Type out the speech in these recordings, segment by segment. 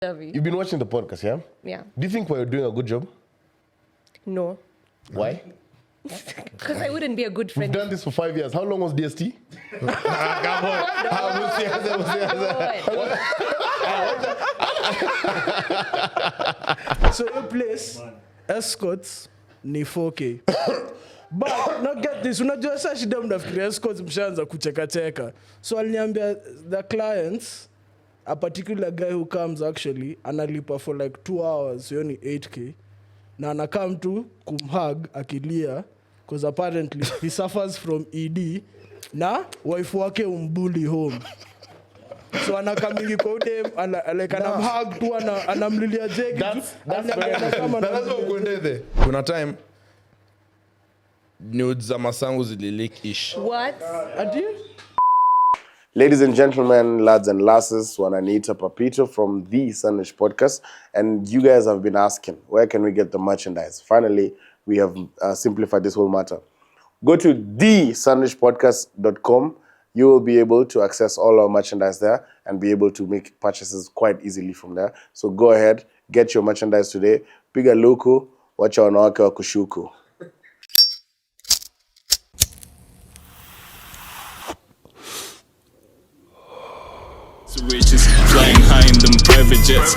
You've been watching the podcast, yeah? Yeah. Do you think we're doing a good job? No. Why? Because I wouldn't be a good friend. We've done this for 5 years. How long was DST? Come on. So your place, escorts, ni 4K. But not get this, unajua sasa shida mnafikiria escorts mshaanza kucheka. So aliniambia the clients, a particular guy who comes actually analipa for like 2 hours, so ni 8K. Na anakam tu kumhug akilia because apparently he suffers from ED na wife wake umbully home. So anakamingi kwa dem like anamhug tu anamlilia jegi. That's ukwendethe. Kuna time nudes za masangu zilileak-ish. What? Adi? Ladies and gentlemen, lads and lasses, Wananiita Papito from the Sandwich Podcast. And you guys have been asking, where can we get the merchandise? Finally, we have simplified this whole matter. Go to thesandwichpodcast.com. You will be able to access all our merchandise there and be able to make purchases quite easily from there. So go ahead, get your merchandise today. Piga luku, wacha wanawake wa kushuku. Switches flying high in them private jets.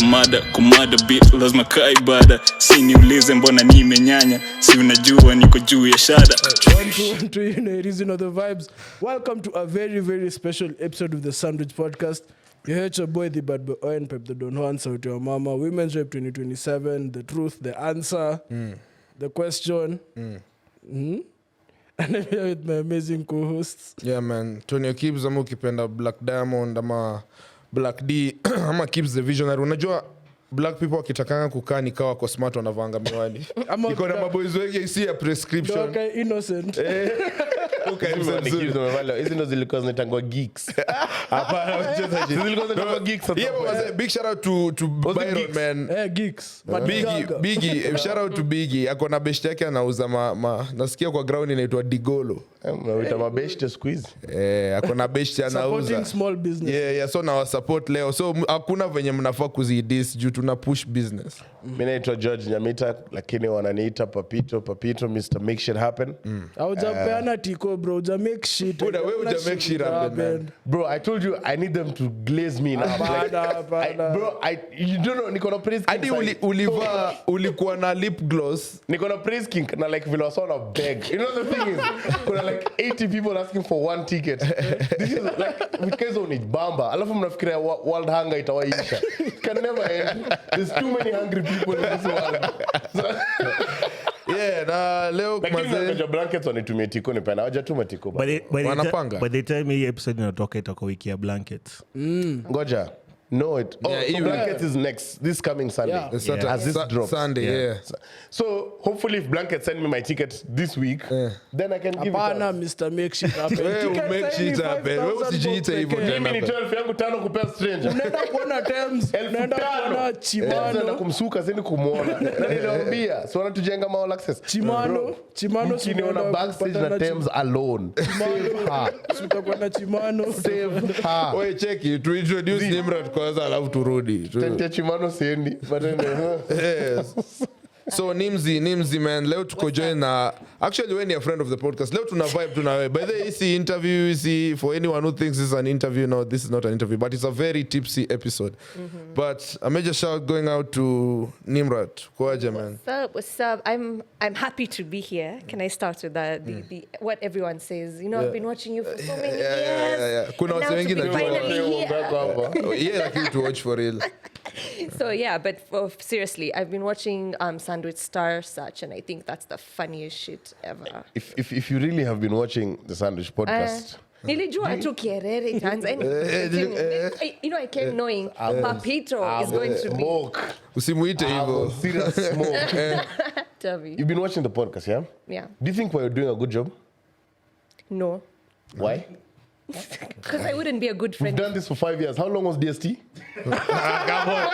Mada kumada beat lazima kaibada. Si niulize mbona nimenyanya. Si unajua niko juu ya shada. One, two, you know, reason of the vibes. Welcome to a very, very special episode of the Sandwich Podcast. You heard your boy, the bad boy, and Pep, the Don Juan, so to your mama. Women's Rep 2027, the truth, the answer, the question. And I'm here with my amazing co-hosts. Yeah man, Tony Kibbs ama ukipenda Black Diamond ama Black D ama Kibbs the Visionary. Unajua black people wakitakanga kukaa nikawa kwa smart wanavanga miwani. Iko na maboys wengi si a prescription. Okay, innocent. Okay, Hizi ndo zilikuwa zinatangwa geeks. Hapana, wacha zilikuwa zinatangwa geeks. Yeah, big shout out to Byron man. Geeks. Biggie, shout out to Biggie. Ako na best yake anauza nasikia kwa ground inaitwa Digolo. Mnaita mabest squeeze. Ako na best anauza. Supporting small business. Yeah, so na support leo. So hakuna venye mnafaa kuzidis juu tuna push business. Mimi naitwa George Nyamita lakini wananiita Papito Mr. Make Shit Happen. Haujapeana tiko bro, uja make shit. Buda, wewe uja make shit happen man. Bro, I told you I need them to glaze me now. Bro, you don't know niko na praise king. Hadi ulikuwa na lip gloss. Niko na praise king na like vile wasona beg. You know the thing is kuna like 80 people asking for one ticket. This is like because on it bamba. Alafu mnafikiria world hunger itawaisha. Can never end. There's too many hungry people in this world. Yeah, na leo kwa blankets wanitumie tiko ni pena. Hawajatuma tiko. Wanapanga. By the time hii episode inatoka itakuwa wiki ya blankets. Ngoja. No, it. Oh, yeah, so blankets is next this coming Sunday. Yeah. As this drops. Sunday, yeah. So hopefully, if blankets send me my ticket this week, then I can give it. Apana, Mr. Make Shit Happen. Make shit happen. Wewe usijiite hivyo tena. Mimi ni 12 yangu 5 kupea stranger. Unaenda kuona Thames, unaenda kuona Chimano. Unaenda kumsuka sini kumuona. Na niliwaambia, so wanatujenga mall access. Chimano Ukiniona backstage na Thames alone. Save her. Utakuwa na Chimano. Save her. Oye cheki, to introduce Nimrat kwanza alafu turudi. Tente Chimano siendi. But yes. So Nimzi man, leo tuko join na actually when you're a friend of the podcast, leo tuna vibe tuna. By the way, see interview, see for anyone who thinks this is an interview, no, this is not an interview, but it's a very tipsy episode. But a major shout going out to Nimrat. Kwaje man. What's up? I'm happy to be here. Can I start with the what everyone says? You know, I've been watching you for so many years. Yeah. Kuna watu wengi na finally yeah, like you to watch for real. So yeah, but seriously, I've been watching Sandwich Star Search, and I think that's the funniest shit ever. If you really have been watching the Sandwich Podcast, nilijua tu Kierere itaanza. You know, I came knowing Papito is going to be. Usimuite hivyo. Serious smoke. Tell me. You've been watching the podcast, yeah? Yeah. Do you think we're doing a good job? No. Why? Because I wouldn't be a good friend. We've done this for 5 years. How long was DST? Come on.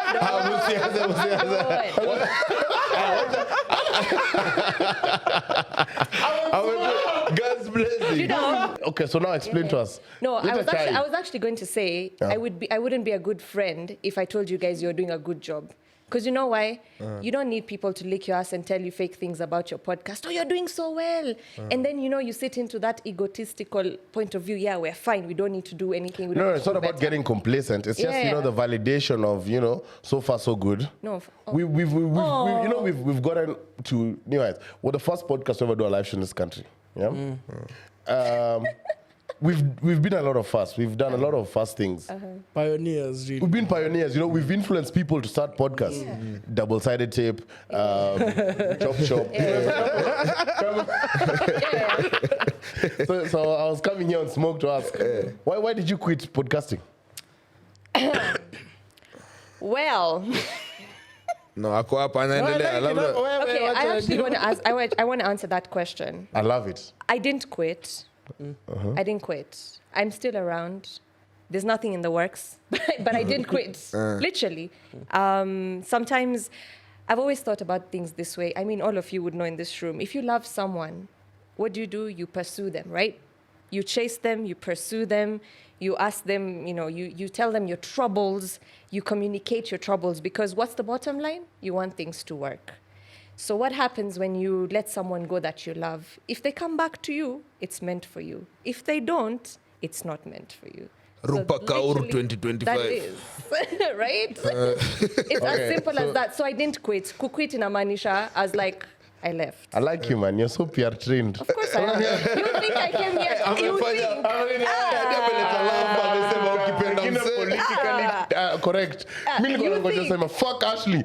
God's You know? Okay, so now explain to us. No, Let her try. I was actually going to say I wouldn't be a good friend if I told you guys you're doing a good job. Because you know why? You don't need people to lick your ass and tell you fake things about your podcast. Oh, you're doing so well. And then, you sit into that egotistical point of view. Yeah, we're fine. We don't need to do anything. We don't No, need it's to not do about better. getting complacent. It's just, Yeah. the validation of, so far so good. No. We've gotten to new heights. We're the first podcast to ever do a live show in this country. Yeah. We've been a lot of fast. We've done a lot of fast things. Pioneers, really. We've been pioneers. We've influenced people to start podcasts. Double-sided tape, chop chop. So I was coming here on Smoke to ask, why did you quit podcasting? Well, No, ako hapa anaendelea. Labda okay, I actually want to ask. I want to answer that question. I love it. I didn't quit. I didn't quit. I'm still around. There's nothing in the works, but I didn't quit. Literally. Sometimes I've always thought about things this way. I mean, all of you would know in this room. If you love someone, what do? You pursue them, right? You chase them, you pursue them, you ask them, you tell them your troubles, you communicate your troubles, because what's the bottom line? You want things to work. So what happens when you let someone go that you love? If they come back to you, it's meant for you. If they don't, it's not meant for you. Rupa Kaur literally, 2025. That is, right? It's as simple as that. So I didn't quit. Kuquit in Amanisha, I was like, I left. I like you, man. You're so PR trained. Of course I am. You think I came here? You think? Lakini politically correct. Mimi nilikuwa ngoja sema fuck Ashley.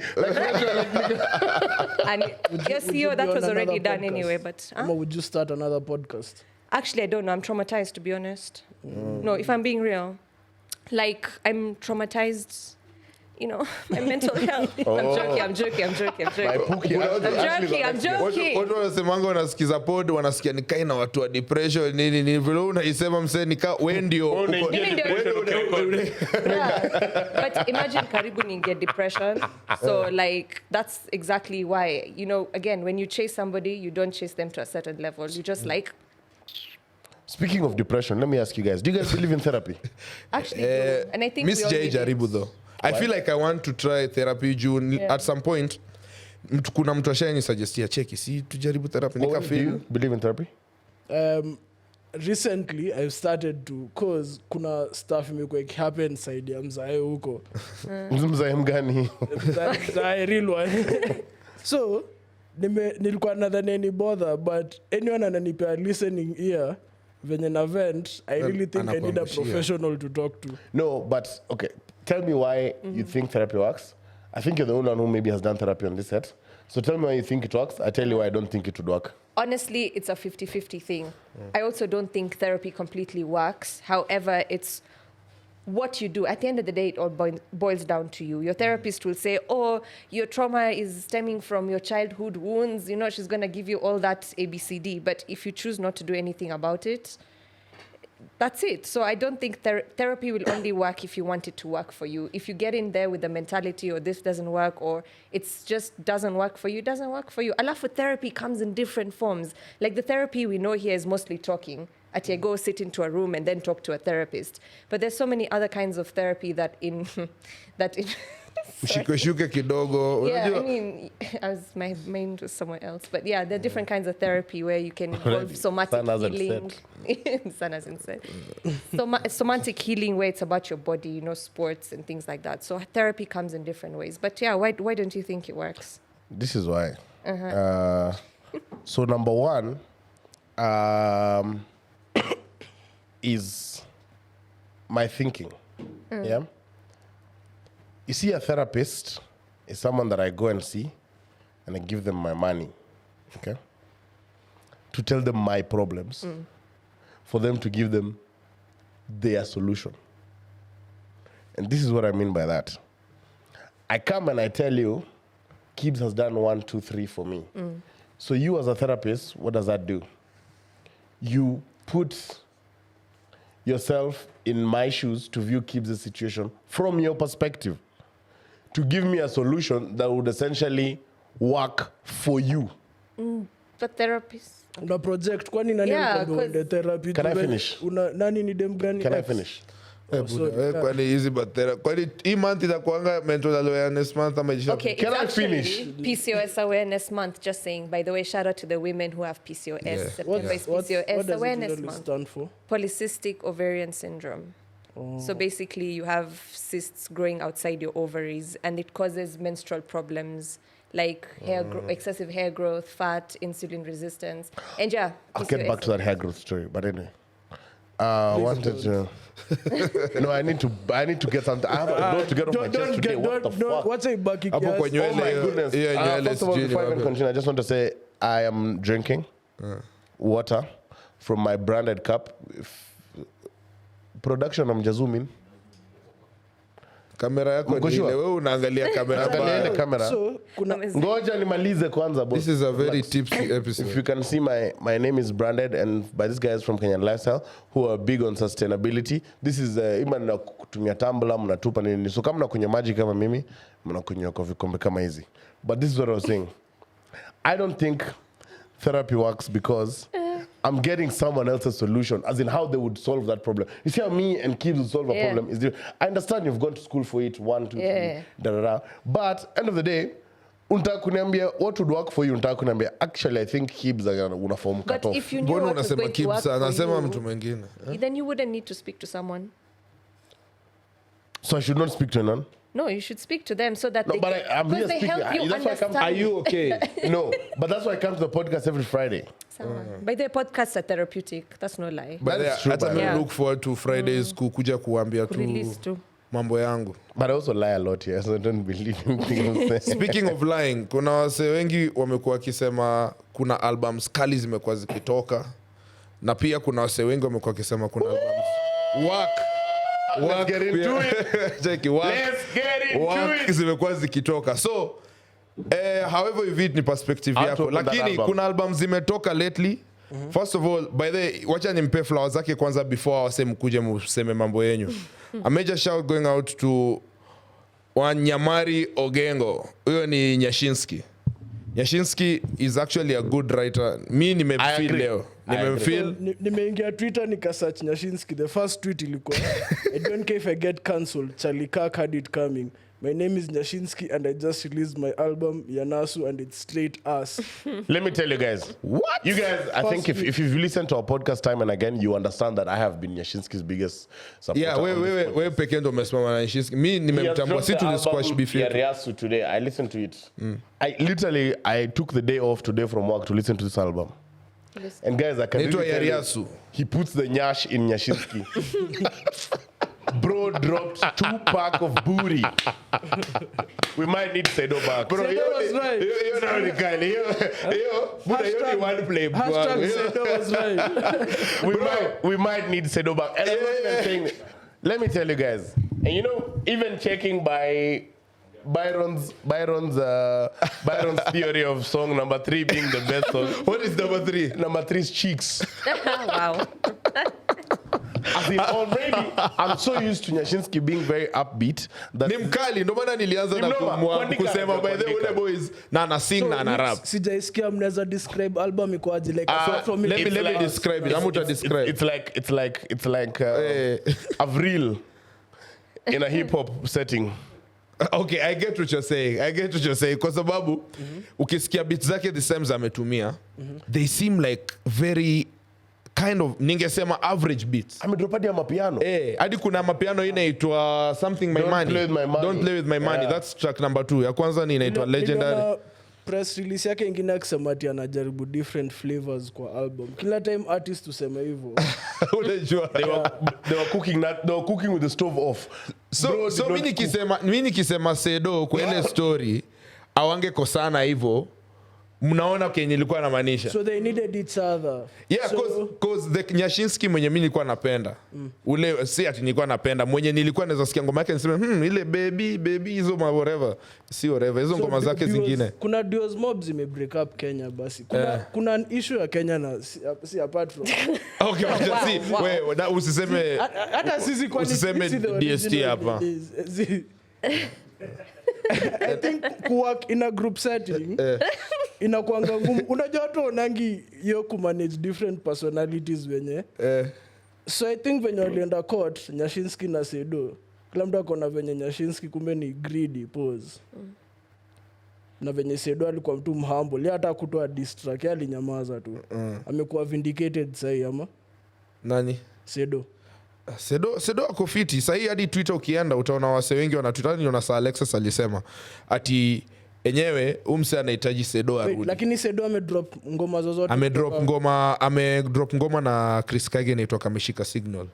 And your Would you CEO, that be was on already another done podcast? anyway. But Or would you start another podcast? actually, I don't know. I'm traumatized, to be honest. No, if I'm being real, like I'm traumatized. My mental health. I'm joking. My pookie. I'm joking. Watu wanasemanga wanasikiza pod wanasikia nikai na watu wa depression nini vile unaisema msee nika wewe ndio Yeah. But imagine karibu ninge depression. So like that's exactly why, again, when you chase somebody, you don't chase them to a certain level. You just like Speaking of depression, let me ask you guys. Do you guys believe in therapy? actually do. And I think Miss we all J need jaribu it. though. I feel like I want to try therapy juu at some point kuna mtu ashani suggestia cheki si tujaribu therapy nika Do feel you believe in therapy? Recently I've started to, cause kuna stuff imekuwa ikihappen side ya mzae huko. Mzae mgani? Mzae real one. So nilikuwa nadhani ni bother, but anyone ananipea listening ear venye na vent, I really think I need a professional to talk to. No, but okay. Tell me why you think therapy works. I think you're the only one who maybe has done therapy on this set. So tell me why you think it works. I tell you why I don't think it would work. Honestly, it's a 50-50 thing. I also don't think therapy completely works. However, it's what you do. At the end of the day, it all boils down to you. Your therapist will say, oh, your trauma is stemming from your childhood wounds. She's going to give you all that ABCD. But if you choose not to do anything about it, that's it. So I don't think therapy will only work if you want it to work for you. If you get in there with the mentality, or this doesn't work, or it's just doesn't work for you, it doesn't work for you. Alafu therapy comes in different forms. Like the therapy we know here is mostly talking. At you go sit into a room and then talk to a therapist. But there's so many other kinds of therapy that Shuke kidogo. yeah, Unajua? I mean, my mind was somewhere else. But yeah, there are different kinds of therapy where you can involve somatic Sun hasn't healing. Sun hasn't said. Somatic healing where it's about your body, sports and things like that. So therapy comes in different ways. But yeah, why don't you think it works? This is why. So number one is my thinking. Yeah. You see, a therapist is someone that I go and see and I give them my money, okay, to tell them my problems, for them to give them their solution. And this is what I mean by that. I come and I tell you, Kibbs has done 1, 2, 3 for me. So you as a therapist, what does that do? You put yourself in my shoes to view Kibbs' situation from your perspective, to give me a solution that would essentially work for you. But therapists. Una project kwani nani Yeah, alikwambia uende therapy? Can I Tuwe- finish? Nani ni dem gani? Can I Ex? finish? Kwani hizi batera kwani hii month itakuanga mental awareness month ama isha? Okay, Can it's I actually finish? PCOS Awareness Month. Just saying, by the way, shout out to the women who have PCOS. Yeah. September is PCOS what does Awareness it really Month. stand for? Polycystic ovarian syndrome. So basically, you have cysts growing outside your ovaries, and it causes menstrual problems like excessive hair growth, fat, insulin resistance, and yeah. I'll get back to that hair growth story, but anyway. I wanted to. No, I need to get something. I have a lot to get off my chest today. What the fuck? What's a bucky Hapo kwa Oh nywele. my goodness. First of all, before I even continue, I just want to say I am drinking water from my branded cup. Production, I'm just zooming. Kamera yako Mko ni sure? ile wewe unaangalia kamera Angalia ile mbaya. kamera. So, kuna Ngoja nimalize kwanza, boss. This is a very Relax. tipsy If episode. you can see, my name is branded and by these guys from Kenyan Lifestyle who are big on sustainability. This is ima na kutumia tumbler mnatupa nini. So kama mnakunywa maji kama mimi, mnakunywa kwa vikombe kama hizi. But this is what I was saying. I don't think therapy works because I'm getting someone else's solution, as in how they would solve that problem. You see how me and kids would solve a Yeah. problem? I understand you've gone to school for it, 1, 2, 3, Yeah. da da da. But end of the day, unataka kuniambia what would work for you, unataka kuniambia actually I think kibs are una form cut But off. if you knew Mbona what was unasema going to work kibsa? for Anasema you, mtu mwingine. then you wouldn't need to speak to someone. So I should not speak to anyone? No, you should speak to them so that No, they but can, I'm here because they speaking. help you That's why I come- understand. Are you okay? No, but that's why I come to the podcast every Friday. By the way, podcasts are therapeutic. That's no lie. But That is true, hata by mimi the way. look forward to Fridays kukuja kuambia tu Release too. mambo yangu. But I also lie a lot here, so I don't believe anything I'm saying. Speaking of lying, kuna wasee wengi wamekuwa wakisema kuna albums kali zimekuwa zikitoka, na pia kuna wasee wengi wamekuwa wakisema kuna albums Let's get into it. Cheki, work Let's get into it. zimekuwa zikitoka. So however you view it ni perspective I'll yako, talk on that lakini album. kuna albums zimetoka lately. First of all, by the way, wacha nimpe flowers zake kwanza before waseme mkuje mseme mambo yenyu. A major shout going out to Wanyamari Ogengo. Huyo ni Nyashinski. Nyashinski is actually a good writer. Mi nimemfeel agree. leo. I Nimemfeel. nimeingia Twitter nikasearch Nyashinski. The first tweet ilikuwa I don't care if I get cancelled. Charlie Kirk had it coming. My name is Nyashinski and I just released my album Yanasu and it's straight ass. Let me tell you guys. What? You guys, I think if you've listened to our podcast time and again, you understand that I have been Nyashinski's biggest supporter. Yeah, on this podcast. wewe pekee ndo umesimama na Nyashinski. Mi He has nimemtambua, dropped si the tulisquash album beef yetu. Yariasu today. I listened to it. I took the day off today from work to listen to this album. And guys, I can Naitwa really tell you, Yariasu. he puts the nyash in Nyashinski. Bro dropped 2-pack of booty. We might need Sedo back. Bro, Sedo was right. You know the kind. You only one play. Hashtag Sedo was right. We might need Sedo back. And I'm not even saying, let me tell you guys. And you know, even checking by Byron's theory of song number 3 being the best song. What is number 3? Number 3 is Cheeks. Wow. As in already, I'm so used to Nyashinski being very upbeat that Ni mkali, ndo maana nilianza na Mnoma, kuandika, kusema by the way kuandika. ule boys na ana sing na ana rap. Sijaisikia mnaweza describe album ikoaje like apart from let it. me describe it. Amuta describe. it's like Avril in a hip hop setting. Okay, I get what you're saying. Kwa sababu ukisikia beats zake the same ametumia, they seem like very kind of ningesema average beats. Amedropadia mapiano. Hadi kuna mapiano inaitwa something my Don't money. Play With My Money. Don't play with my money. Yeah. That's track number 2. Ya kwanza ni inaitwa Legendary. Niliona press release yake ingine akisema ati anajaribu different flavors kwa album. Kila time artist useme hivyo. Unajua. They were cooking with the stove off. Bro, So did not mimi nikisema Sedo kwa ile story awange kosana hivyo, mnaona kenye nilikuwa namaanisha. So they needed each other. Yeah, so, cause the Nyashinski mwenye mimi nilikuwa napenda. Ule si ati nilikuwa napenda, mwenye nilikuwa naweza sikia ngoma yake niseme ile baby hizo ma whatever. Si whatever, hizo ngoma zake duos- zingine. Kuna duos mob zime break up Kenya basi. Kuna an issue ya Kenya na si apart from. Okay, wacha si wewe usiseme Hata sisi kwa usiseme DST hapa. I think work in a group setting. inakuanga ngumu. Unajua watu onangi hiyo kumanage different personalities wenye. So I think venye walienda court, Nyashinski na Sedo, kila mtu akona venye Nyashinski kumbe ni greedy pose. Na venye Sedo alikuwa mtu mhumble, yeye hata kutoa distract, yeye alinyamaza tu. Amekuwa vindicated sahi ama? Nani? Sedo ako fiti. Sahi hadi Twitter ukienda utaona wase wengi wana Twitter. Niona Sir Alexis alisema ati enyewe umse anahitaji Sedo arudi. Lakini Sedo amedrop ngoma zozote. Amedrop ngoma na Chris Kage inaitwa Kameshika Signal.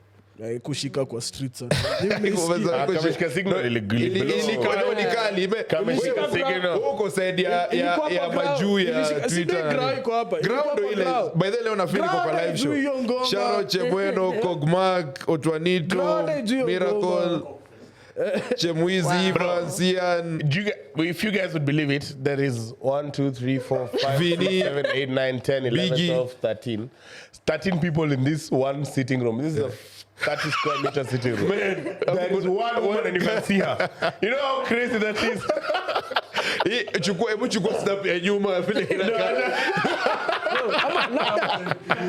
Kushika kwa streets. Kameshika Signal Ni kali. Kameshika Signal huko saidi ya majuu ya Twitter. Ground ile. By the way leo nafili kwa live show. Sharo Chebweno, Kogmak, Otwanito, Miracle, Chemwizi, Francian. If you guys would believe it, there is 1, 2, 3, 4, 5, 7, 8, 9, 10, 11, 12, 13. 13 people in this one sitting room. This is a 30 square meter sitting room. Man, there is one woman and you can see her. You know how crazy that is? Chukua snap ya nyuma vile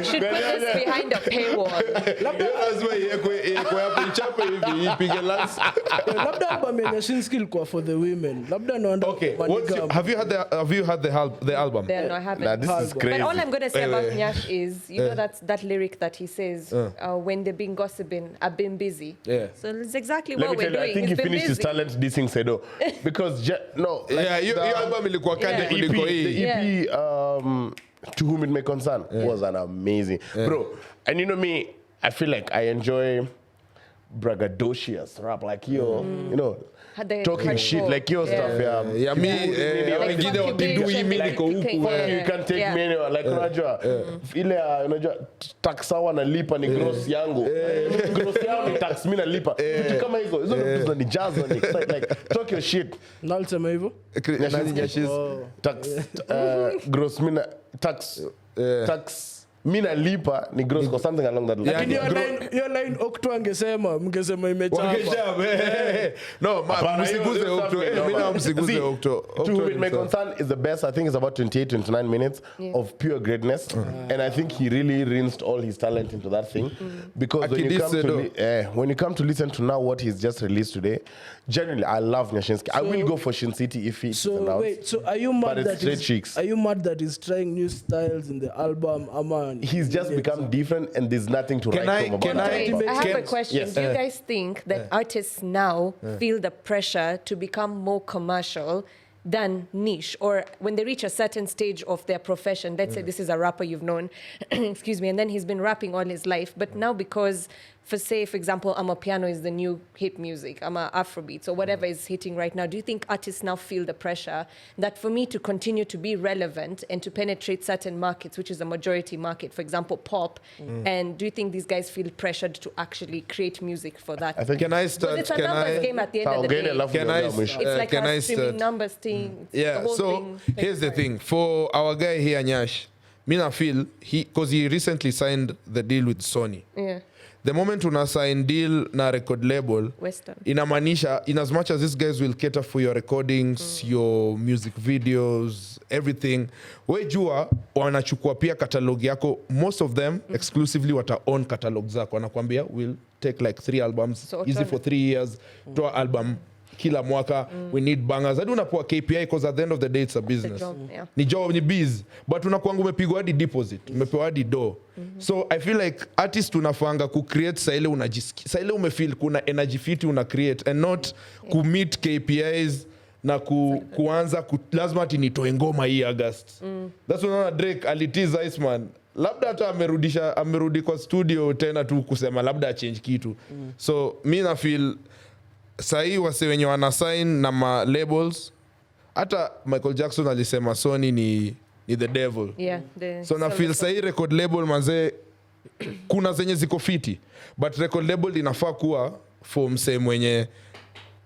Should put this behind a paywall. lazima yeko hapo ichape hivi ipige lance. Labda album ya Nyashinski ilikuwa for the women. Labda naenda. Okay, have you had the album? Then I haven't. Nah, this is crazy. But all I'm going to say about Nyash is, you know that lyric that he says, when they've been gossiping, I've been busy. Yeah. So it's exactly Let what me we're tell you, doing. I think he He's been finished his busy. talent dissing Sedo. Because, Your album ilikuwa kali kuliko hii. the EP, To Whom It May Concern, was an amazing. Bro, and you know me, I feel like I enjoy braggadocious rap, like you know, Had the talking hardcore. shit, like your stuff, Ya mi wengine wakidui mimi niko huku. You can take me anywhere, like unajua ile unajua tax sawa nalipa ni gross yangu, gross yangu ni tax mimi nalipa, vitu kama hizo vitu ni jazz ni like talk your shit. Na alisema hivyo? Nyashinski. Tax gross mimi tax mimi nalipa ni gross or something along that line. Lakini hiyo line Okto angesema mngesema imechapa. No, msiguze Okto. Mimi na msiguze Okto. To Whom It May Concern is the best. I think it's about 28-29 minutes of pure greatness, and I think he really rinsed all his talent into that thing. Because when you come to listen to now what he's just released today, generally I love Nyashinski. I will go for Shin City if he's announced. Wait, so are you mad that he's trying new styles in the album? He's just become different, and there's nothing to write home about. I have a question. Do you guys think that artists now feel the pressure to become more commercial than niche? Or when they reach a certain stage of their profession, let's say this is a rapper you've known, excuse me, and then he's been rapping all his life, but now because, for example, Amapiano is the new hit music, Afrobeats, or whatever is hitting right now, do you think artists now feel the pressure that for me to continue to be relevant and to penetrate certain markets, which is a majority market, for example, pop, and do you think these guys feel pressured to actually create music for that? I think Can I start? It's a numbers game at the end of the day. It's like a streaming numbers thing. Yeah, so here's the thing. For our guy here, Nyash, I feel because he recently signed the deal with Sony. Yeah. The moment una sign deal na record label, Western. inamaanisha in as much as these guys will cater for your recordings, your music videos, everything, we jua wanachukua pia catalog yako. Most of them exclusively wata own catalog zako. Wanakuambia we'll take like 3 albums, So easy for 3 years, toa album kila mwaka, we need bangers. Hadi unapoa KPI because at the end of the day it's a business. Ni job, ni biz. But unakuanga umepigwa hadi deposit, umepewa hadi do. So I feel like artists tunafanga ku create sa ile unajisikia. Sa ile umefeel kuna energy fit una create and not ku meet KPIs na kuanza lazima ati nitoe ngoma hii August. That's unaona Drake alitiza Iceman. Labda hata amerudi kwa studio tena tu kusema labda change kitu. So mimi na feel sahi wase wenye wana sign na ma labels, hata Michael Jackson alisema Sony ni the devil. Yeah, so na feel sahi record label manze kuna zenye ziko fiti, but record label inafaa kuwa for mse mwenye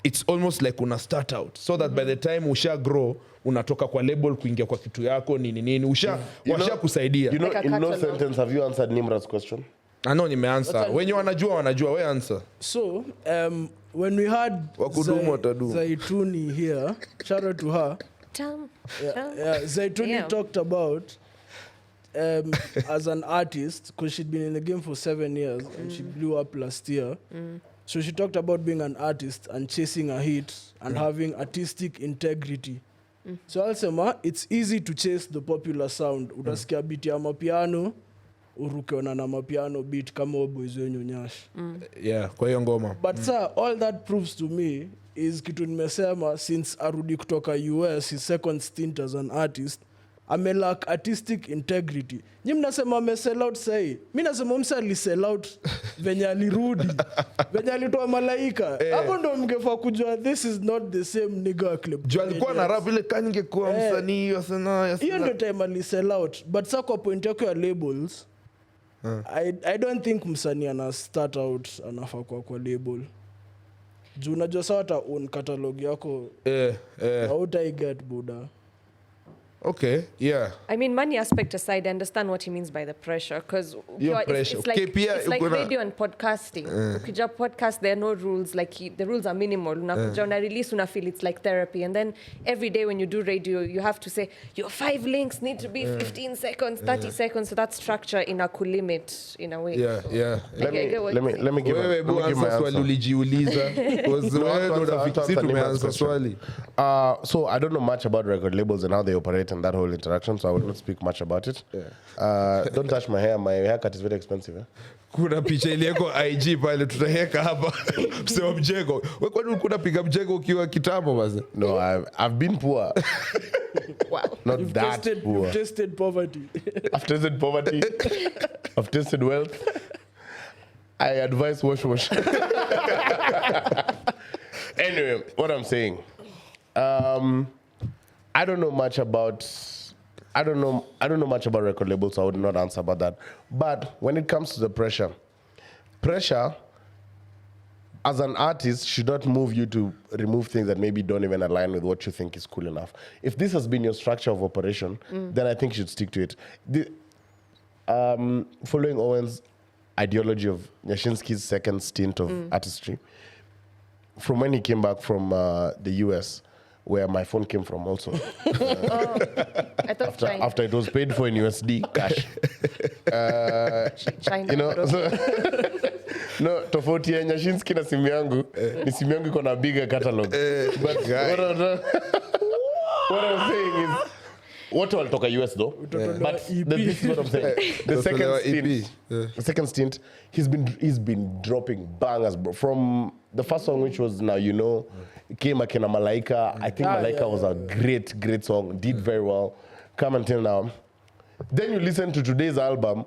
it's almost like una start out so that by the time usha grow unatoka kwa label kuingia kwa kitu yako nini washa kusaidia. You know, in no sentence have you answered Nimrat's question? I know nimeanswer. Wenye wanajua we answer. So when we had Zaituni here, shout out to her, Chum, chum. Yeah, Zaituni Yeah. talked about as an artist, because she'd been in the game for 7 years and she blew up last year. So she talked about being an artist and chasing a hit and having artistic integrity. So Alsema, it's easy to chase the popular sound. Utasikia beat ya mapiano, urukeona na mapiano beat kama boys wenyu Nyash. Yeah, kwa hiyo ngoma. But sir, all that proves to me is kitu nimesema since arudi kutoka US, his second stint as an artist, amelack artistic integrity. Nyi mnasema amesell out sahi. Mi nasema msa alisell out venye alirudi. Venye alitoa malaika. Hapo ndo mngefaa kujua this is not the same nigga clip. Juu alikuwa na rap ile kaningekuwa msanii wasana. Hiyo ndo time alisell out. But sa kwa point yako ya labels, I don't think msanii ana start out anafaa kwa label. Juu unajua sawa hata own catalog yako. Hautaiget buda. Okay, yeah. I mean, money aspect aside, I understand what he means by the pressure, because pressure. it's like, Okay, pia it's like ukona- radio and podcasting. Ukija podcast, there are no rules. Like the rules are minimal. Unakuja una release, una feel it's like therapy. And then every day when you do radio, you have to say your 5 links need to be 15 seconds, 30 seconds. So that structure in a cool limit in a way. Yeah, yeah. Let I get what me you're let me give Wewe let me give my answer swali answer. ulijiuliza. Because wewe ndo unafiki answer tumeanza Nimrat's swali. So I don't know much about record labels and how they operate and that whole interaction, so I will not speak much about it. Don't touch my hair. My haircut is very expensive. Kuna picha iliyeko IG pale tutaweka hapa. Msema mjengo. Wewe kwani ulikuwa unapiga mjengo ukiwa kitambo basi? No, I've been poor. Wow. Not You've that poor. you've tasted poverty. I've tasted poverty. I've tasted wealth. I advise wash. Anyway, what I'm saying, I don't know much about record labels, so I would not answer about that. But when it comes to the pressure as an artist should not move you to remove things that maybe don't even align with what you think is cool enough. If this has been your structure of operation, then I think you should stick to it. Following Owen's ideology of Nyashinski's second stint of artistry, from when he came back from the US, where my phone came from also, I thought China. after it was paid for in USD cash. China. You know, so, no, tofauti ya Nyashinski na simu yangu, ni simu yangu iko na bigger catalog. But what I'm saying is, what walitoka US though? But this is what I'm saying. The second stint, he's been dropping bangers, bro. From the first song, which was Now You Know, came Akina Malaika. I think Malaika was a great song. Did very well. Come until now. Then you listen to today's album,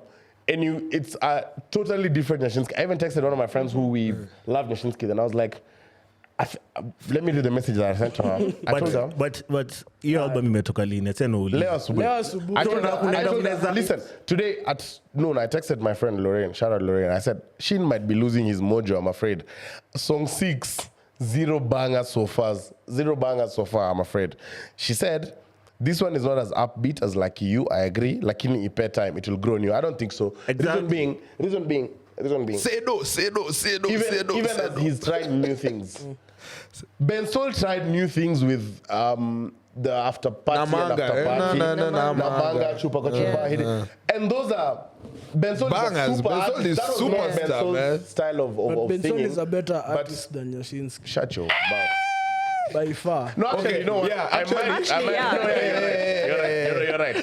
and it's a totally different Nyashinski. I even texted one of my friends who we love Nyashinski, and I was like, let me read the message that I sent to her. I told her. But hiyo album imetoka lini? Tena uli. Leo asubuhi. I told her, listen, today at noon, I texted my friend Lorraine, shout out Lorraine. I said, Shin might be losing his mojo, I'm afraid. Song 6, 0 bangers so far. 0 bangers so far, I'm afraid. She said, this one is not as upbeat as Like You, I agree. Lakini ipe time, it will grow on you. I don't think so. Exactly. Reason being. Say no. Even as he's tried new things. Ben Sol tried new things with the after party Namanga, and after party. Namanga, Chupa kwa Chupa. Yeah. And those are Ben Sol Bangers. is a super Ben Sol artist. is That was not superstar, Ben Sol's man. style of But Ben Sol singing. is a better artist than Nyashinski. Shut your mouth. By far. No, actually, Okay, you know what? yeah, I actually- might- Actually, yeah. No, you're right.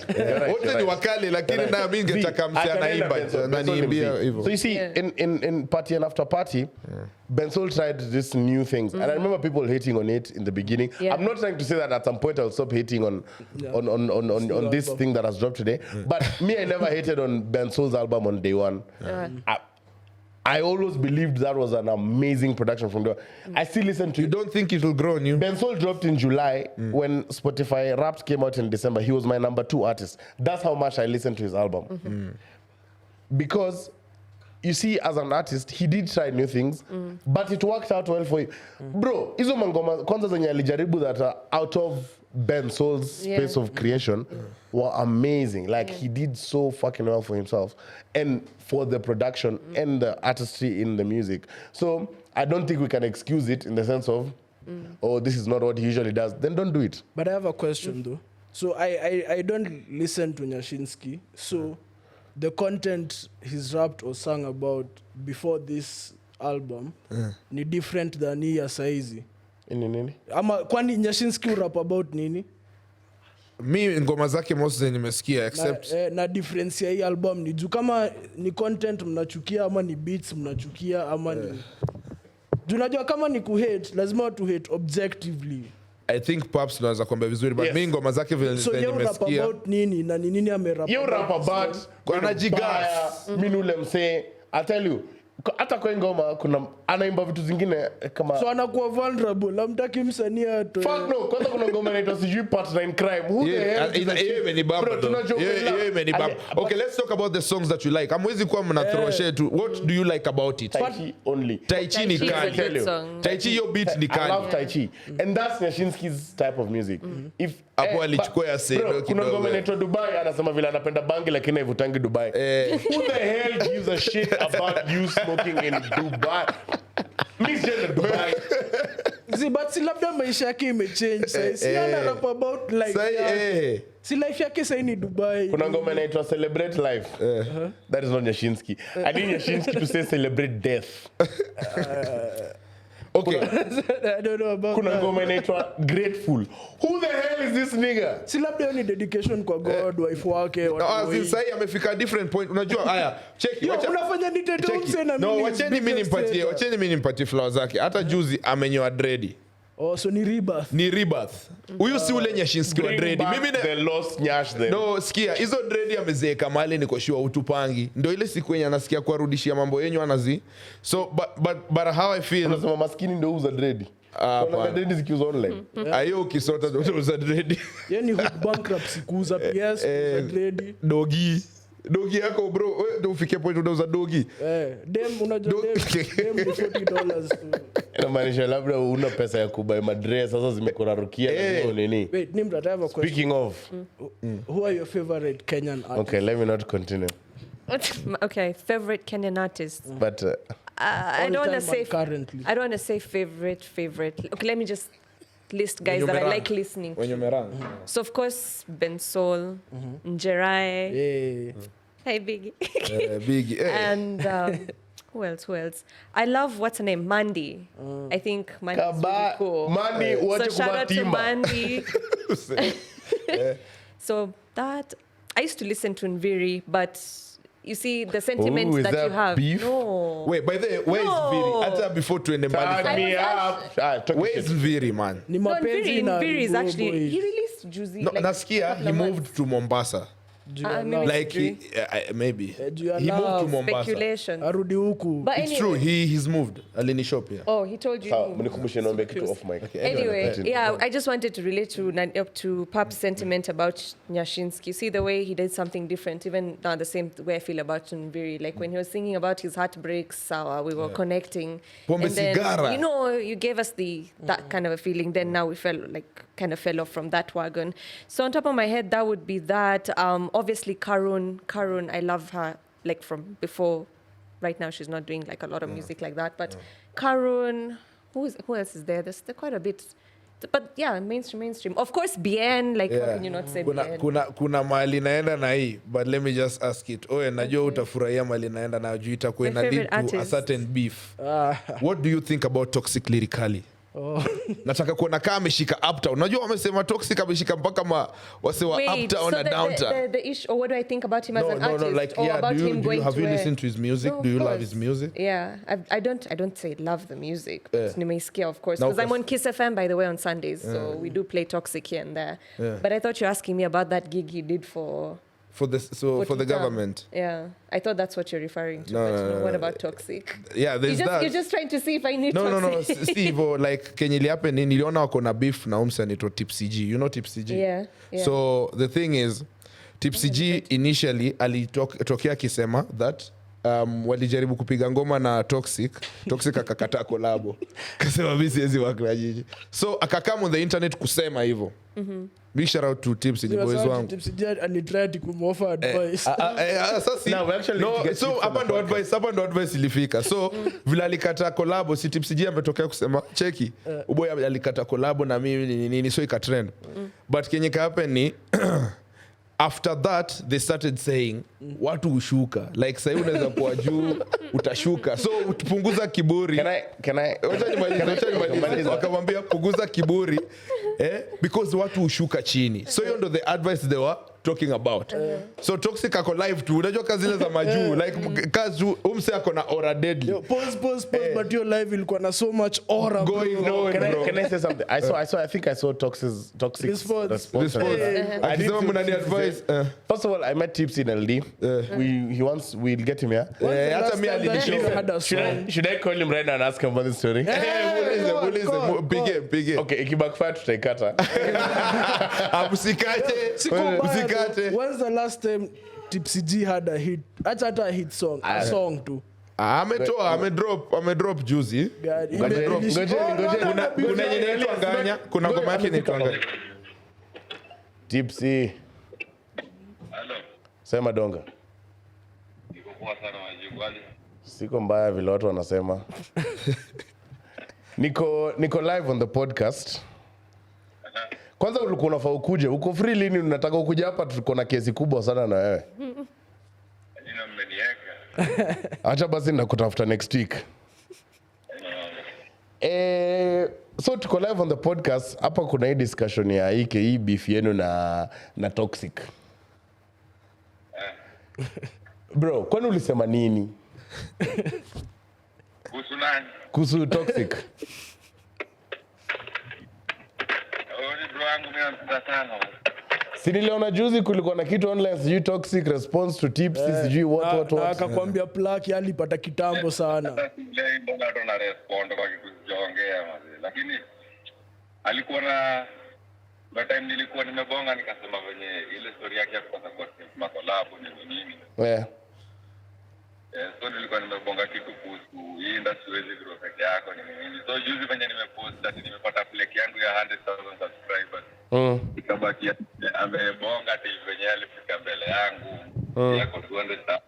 Wote ni wakali lakini na mimi ningetaka msi anaimba ananiimbia hivyo. So you see, in party and after party, Ben Sol tried these new things, and I remember people hating on it in the beginning. Yeah. I'm not trying to say that at some point I'll stop hating on this thing that has dropped today. But me, I never hated on Ben Sol's album on day one. I always believed that was an amazing production from the. I still listen to You it. don't think it will grow on you? Ben Sol dropped in July. When Spotify Wrapped came out in December, he was my number 2 artist. That's how much I listened to his album. Because, you see, as an artist, he did try new things, but it worked out well for him. Bro, hizo mangoma kwanza zenye alijaribu that are out of Ben Sol's space of creation were amazing. Like, he did so fucking well for himself and for the production and the artistry in the music. So I don't think we can excuse it in the sense of oh, this is not what he usually does, then don't do it. But I have a question though. So I don't listen to Nyashinski. So the content he's rapped or sung about before this album ni different than hii ya saizi. Nini? Ama kwani Nyashinski rap about nini? Mi ngoma zake most zenye nimesikia except Na difference ya hii album ni juu kama ni content mnachukia ama ni beats mnachukia ama ni unajua kama ni kuhate lazima tu hate objectively. I think Paps naweza kuambia vizuri but mi ngoma zake vile So you rap nimesikia about nini na ni nini amerap? You rap about anajigas. Mimi ule msee, I tell you, hata kwa ngoma kuna anaimba vitu zingine kama So anakuwa vulnerable, amtaki msanii atoe. fuck no, kwanza kuna ngoma inaitwa sijui partner in crime. Who the hell is that shit? Hiyo imenibamba. Bro, tunajua Hiyo imenibamba. Okay, let's talk about the songs that you like. Amwezi kuwa mna throw shade to what do you like about it? Tai Chi only. Tai Chi ni Tai Chi is a kali. good song. Tai Chi your beat ni I love kali. Tai Chi. And that's Nyashinski's type of music. If Hapo alichukua ya Sedo bro, kuna kidogo. ngoma inaitwa Dubai anasema vile anapenda bangi lakini haivutangi Dubai. Who the hell gives a shit about you smoking in Dubai? Misgender Dubai. But si labda maisha yake imechange sasa. Si ana rap about life. Say Si life yake sasa ni Dubai. Kuna ngoma inaitwa Celebrate Life. That is not Nyashinski. I need Nyashinski to say celebrate death. okay. I don't know about Kuna that. ngoma inaitwa Grateful. Who the hell is this nigga? Si labda hiyo ni dedication kwa God, wife wake, watu No, wengi. sasa amefika different point. Unajua haya, check Yo, unafanya ni Ted Thompson na No, mimi wacheni mimi nimpatie flowers zake. Hata juzi amenyoa dread. Oh, so ni rebirth. Ni rebirth. Huyu si ule Nyashinski wa Bring dread. back Mimi the lost Nyash then. no, sikia, hizo dread amezeeka mahali niko sure utupangi. Ndio ile siku yenye anasikia kuwarudishia mambo yenyu anazi. So but how I feel Unasema maskini ndio uza dread. Kuna dread zikiuza online. ayo ukisota ndio uza dread. Yani hood bankruptcy kuuza PS, kuuza dread. Dogi yako bro, wewe ndio ufikie point unauza dogi. Dem unajua dem ni $40 tu. Inamaanisha labda una pesa ya kubai madress sasa zimekurarukia na nini. Wait, Nimrat, I have a question. Speaking of, Who are your favorite Kenyan artists? okay, let me not continue. Okay, favorite Kenyan artist. But I All don't want to time say and currently. I don't want to say favorite. Okay, let me just list guys that I like listening When to. you merang. So of course Ben Sol, Njerai, Yeah. hey Biggie, Big. and who else? I love what's her name, Mandy. I think Mandy's really cool. Mandy, So wacha shout out to kubatimba. Mandy. So that I used to listen to Nviri, but you see the sentiments Ooh, is that you that have. beef? No. Wait, by the way, where is No. Viri? Hata before tuende mbali. Turn me up. Talk Where shit. is Viri, man? Ni No, mapenzi na Nviri is actually boy. he released Juicy. No, like, nasikia couple he of moved months. to Mombasa. Maybe Like he, maybe juu ya he moved to love. Mombasa. speculation. Arudi huku. But It's anyway, true. He's moved. Alinishop here. Oh, he told you. Sawa, mnikumbushe niombe kitu off mic. Anyway, yeah, I just wanted to relate to Pap's sentiment about Nyashinski. See the way he did something different, even now the same way I feel about Nviri. Like when he was singing about his heartbreaks, we were connecting. Pombe and then, sigara. you know, you gave us that kind of a feeling. Then now we kind of fell off from that wagon. So on top of my head, that would be that. Obviously, Karun, I love her like from before. Right now, she's not doing like a lot of music like that. But Karun, who else is there? There's quite a bit. But yeah, mainstream. Of course, Bien, like how can you not say Bien? Kuna mahali naenda na hii, but let me just ask it. Oye, najua utafurahia mahali naenda na juu itakuwa My ina lead favorite to a artist. certain beef. What do you think about Toxic lyrically? Nataka kuona kama ameshika uptown. Unajua wamesema Toxic ameshika mpaka wase wa uptown na downtown. The issue, or what do I think about him as an artist? Like, or yeah, about him going have to you where- listened to his music? No, Do you of love course. his music? Yeah, I don't say love the music. But nimeisikia, of course, No, because I'm of on Kiss FM, by the way, on Sundays. So we do play Toxic here and there. But I thought you were asking me about that gig he did for For the Titan. government. Yeah, I thought that's what you're referring to. No, but no, no, what no. about Toxic? Yeah, there's that. You're just trying to see if I knew No, Toxic. Steve, like kenye ilihappen ni niliona wako na beef na umse anaitwa Tipsy G. You know Tipsy G? Yeah. So the thing is Tipsy G initially alitokea akisema that walijaribu kupiga ngoma na Toxic akakataa collabo. Kasema mimi siwezi work na nyinyi. So akakam on the internet kusema hivyo. Big shout out to Tipsy boys wangu. Tipsy alitried kumoffer advice. Sasa Now we actually need to get so tips on hapa ndo advice ilifika. So vile alikata collabo, si Tipsy ametokea kusema cheki. Uboy alikata collabo na mimi nini so ikatrend. But kenye ka happen ni after that they started saying watu ushuka like sasa unaweza kuwa juu utashuka so upunguza kiburi. Can I wakamwambia punguza kiburi because watu ushuka chini. So hiyo ndo the advice they were talking about. So Toxic ako live tu unajua kazi zile za majuu like kazi umse ako na aura deadly. Pause but your live ilikuwa na so much aura going on. Can I say something? I think I saw Toxic's response. Akisema mnani advice. First of all, I met Tipsy in LD. We'll get him here. Hata mimi alinishow. Should I call him right now and ask him about the story? Pige. Okay, ikibackfire tutaikata. Usikate. When's the last time Tipsy G had a hit? Hata a hit song, a song too. Amedrop juzi. Kuna ngoma yake inaitwa Tipsy. Hello. Sema donga. Niko poa sana wajibu. Siko mbaya vile watu wanasema. Niko live on the podcast. Kwanza ulikuwa unafaa ukuje. Uko free lini unataka ukuje hapa tuko na kesi kubwa sana na wewe. Jina mmeniweka. Acha basi nakutafuta next week. So tuko live on the podcast. Hapa kuna hii discussion ya hii beef yenu na Toxic. Bro, kwani ulisema nini? Kuhusu nani? Kuhusu Toxic. Bro wangu mimi nampenda sana. Si niliona juzi kulikuwa na kitu online sijui Toxic response to Tipsy sijui what. Akakwambia plaki alipata kitambo sana. Leo mbona ndo na respond kwa kitu sijaongea mzee. Lakini alikuwa na time nilikuwa nimebonga nikasema venye ile story yake ya kupata kwa collab ni nini. So nilikuwa nimebonga kitu kuhusu hii industry wezi grow peke yako ni nini. So juzi venye nimepost that nimepata plake yangu ya 100,000 subscribers. Ikabaki amebonga ati venye alifika mbele yangu yako 200,000.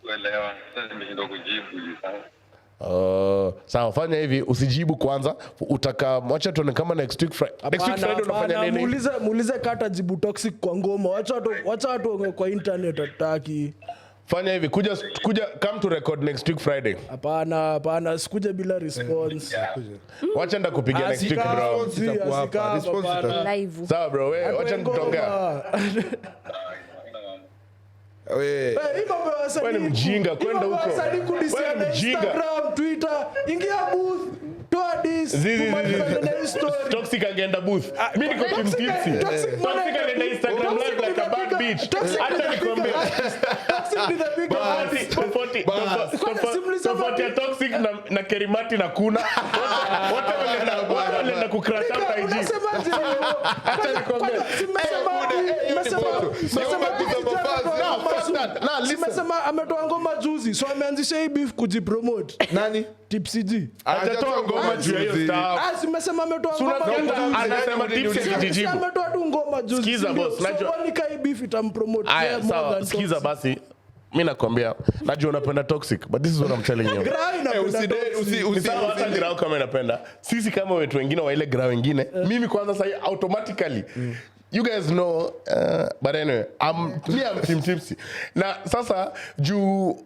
Tuelewa sasa nimeshinda kujibu sana. Sawa, fanya hivi usijibu kwanza mwacha tuone kama next week Friday unafanya nini? Muulize kata jibu Toxic kwa ngoma. Wacha watu kwa internet ataki. Fanya hivi kuja come to record next week Friday. Hapana sikuje bila response. Wacha nda kupigia next week bro. Response live. Sawa bro, wewe wacha nitongea. Wewe ni mjinga kwenda huko. Wewe ni mjinga. Instagram, Twitter, ingia booth. Toa this. Toxic agenda booth. Mimi niko team Tipsy. Toxic agenda Instagram live like a bad bitch. Acha nikwambie. Toxic ni the big Tofauti Toxic na Kerimati na Kuna. Wote walienda kucrash out IG. Acha nikwambie. Nimesema ametoa ngoma juzi so ameanzisha hii beef kujipromote. Nani? Tipsy G. Hajatoa ngoma juu ya hiyo stuff. Simesema ametoa ngoma juzi. Anasema Tipsy kijijibu. Ametoa tu ngoma juzi. Sikiza boss, najua. So nika hii beef itampromote. Aya, sawa, sikiza basi. Mimi nakwambia, najua unapenda Toxic, but this is what I'm telling you. Grau kama unapenda. Sisi kama wetu wengine wa ile grau wengine, mimi kwanza sasa automatically you guys know but anyway I'm Team Tipsy. Na sasa juu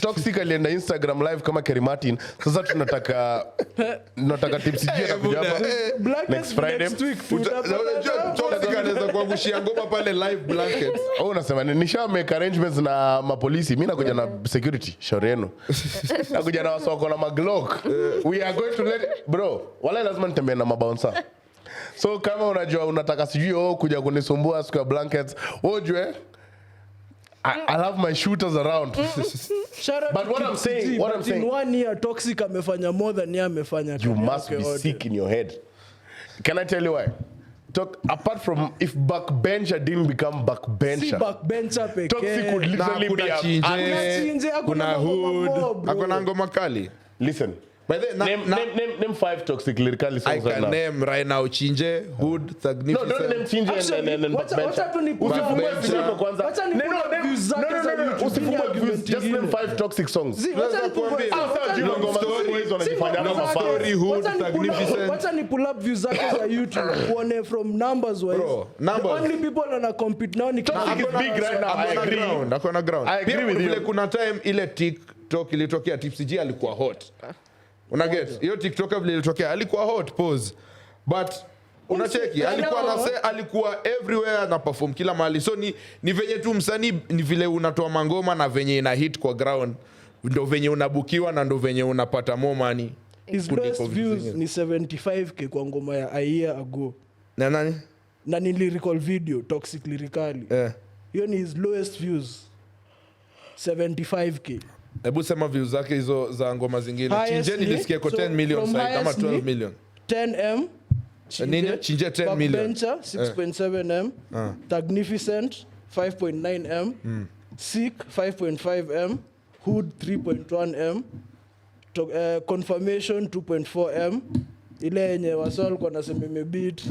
Toxic alienda Instagram live kama Kerry Martin, sasa tunataka Tipsy G atakuja hapa next Friday. Toxic anaweza kuangushia ngoma pale live blankets. Unasema nisha make arrangements na mapolisi, mimi nakuja na security shauri yenu. Nakuja na wasoko na maglock. We are going to let bro, wala lazima nitembee na mabouncer. So kama unajua unataka sijui kuja kunisumbua siku ya blankets, ujue I love my shooters around. But what I'm saying, in 1 year Toxic amefanya more than yeye amefanya. You must be sick in your head. Can I tell you why? talk apart from if backbencher didn't become Si backbencher. backbencher pekee. Toxic would Na literally be kuna a Chinje, chinje, hakuna kuna mambo hood, mob, bro. hakuna ngoma kali. Listen. By the Name 5 toxic lyrically I songs right can now. name right now Chinje, Hood, No, Magnificent. don't name Chinje Actually, and wacha backbencher. tu ni put Usifungue Backbencher. simu yako kwanza. Wacha ni No, put no, up name- views zake no, za no, no, YouTube. usifungue Ni views. argument Just name ingine. 5 toxic songs. Wacha ni kuambia. Jua ngoma Story. hizo wanazifanya Wacha- kama fans. Story, Hood, Magnificent. Wacha ni pull up views zake za YouTube uone from numbers wise. Bro, numbers. The only people wana compete now ni Toxic is big right now. I agree. Akona ground. I agree Pia with vile you. kuna time ile TikTok ilitokea Tipsy G alikuwa hot. Una get? Hiyo TikTok vile ilitokea alikuwa hot pause. But unacheki alikuwa everywhere na perform kila mahali. So ni venye tu msanii ni vile unatoa mangoma na venye ina hit kwa ground. Ndo venye unabukiwa na ndo venye unapata more money. his lowest views ni 75k kwa ngoma ya a year ago. Na nani? Na ni lyrical video toxic lyrically. Hiyo ni his lowest views 75k. Hebu sema views zake hizo za ngoma zingine. Highest Chinje nilisikia kwa so 10 million from side kama highest 12 ni million. 10M Nini? Chinje 10 million. Backbencher 6.7M, Magnificent 5.9M, Sick 5.5M, Hood 3.1M, Confirmation 2.4M, ile yenye wasol kwa nasema imebeat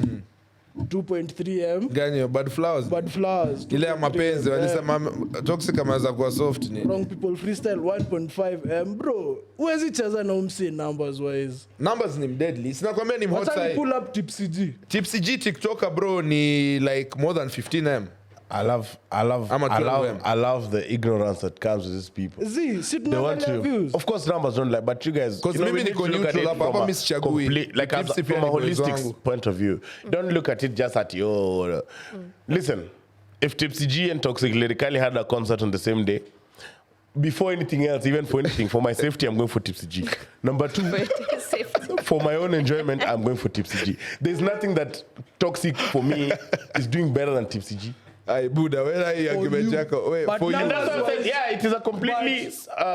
2.3M, Ganyo Bad Flowers. Bad Flowers Ile ya 2.3M, mapenzi walisema toxic ameweza kuwa soft ni. Wrong People Freestyle 1.5M. Bro, huwezi cheza na umsi numbers wise. Numbers ni deadly. Sina kwambia ni hot Wacha ni side. pull up Tipsy G. Tipsy G TikToker bro ni like more than 15M. I love the ignorance that comes with these people. Si They want tunaangalia to. views. Of course, numbers don't lie, but you guys. 'Cause you know, mimi we need niko to look at neutral it hapa, from hapa a mimi sichagui. like as Tipsy pia from a ni boys holistic wangu. point of view. Don't look at it just at your. Listen, if Tipsy G and Toxic lyrically had a concert on the same day, before anything else, even for anything, for my safety, I'm going for Tipsy G. Number 2, for my own enjoyment, I'm going for Tipsy G. There's nothing that Toxic for me is doing better than Tipsy G. Ai Buddha, where are you argument yako? Wait, But for you. now- And that's what I said. Yeah, it is a completely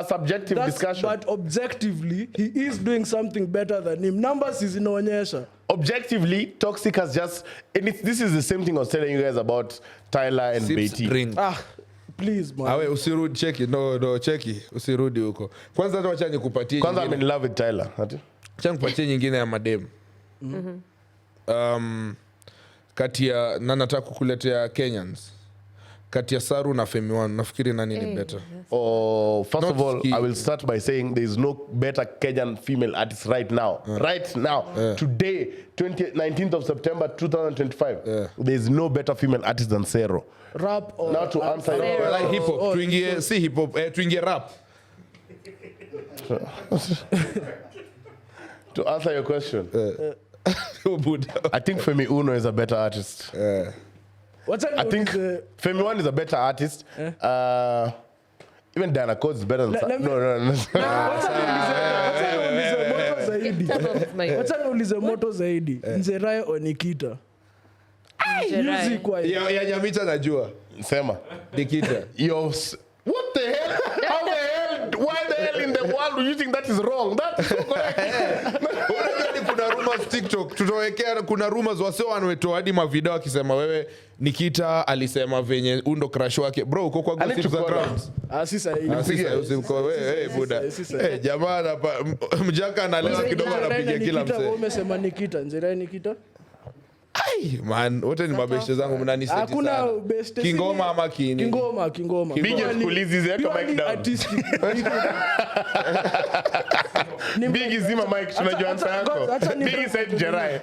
subjective discussion. But objectively, he is doing something better than him. Numbers is inaonyesha. Objectively, Toxic has just, and this is the same thing I was telling you guys about Tyler and Sips Beatty. drink. Please man. Awe usirudi cheki. No, cheki. Usirudi huko. Kwanza tu acha nikupatie Kwanza I'm nyingine. in love with Tyler. Ati? Acha nikupatie nyingine ya madem. Kati ya na nataka kukuletea Kenyans. Kati ya Saru na Femi One, nafikiri nani ni better? Oh, first Not of all, ski. I will start by saying there is no better Kenyan female artist right now. Right now. Today, 19th of September 2025. There is no better female artist than Sero. Rap or Now to answer your Like hip hop. Oh, Tuingie si hip hop, tuingie rap. to answer your question, Oh Buddha. I think Femi Uno is a better artist. I think Femi One is a better artist. Even Diana Codes is better than Let me- no. Wacha niulize moto zaidi. Nzerai or Nikita? Music wise. Ya Nyamita najua. Sema. Nikita. What the hell? How the hell? Why the hell in the world do you think that is wrong? That is so correct. Unajua ni kuna rumors TikTok. Tutawekea kuna rumors wasio wanatoa hadi mavideo akisema wewe Nikita alisema venye undo crush wake. Bro uko kwa gossip za grounds. Si sahihi. Sasa usimko wewe Buddha. Jamaa hapa mjaka analewa kidogo anapiga kila Nikita, wewe msee. umesema Nikita. Nzerai Nikita? Ai man, wote ni mabeshte zangu mnaniseti sana. Hakuna best. Kingoma ama kini? Kingoma. Biggest kulizi zeka mic down. Biggie zima mic tunajua answer yako. Biggie said Jerai.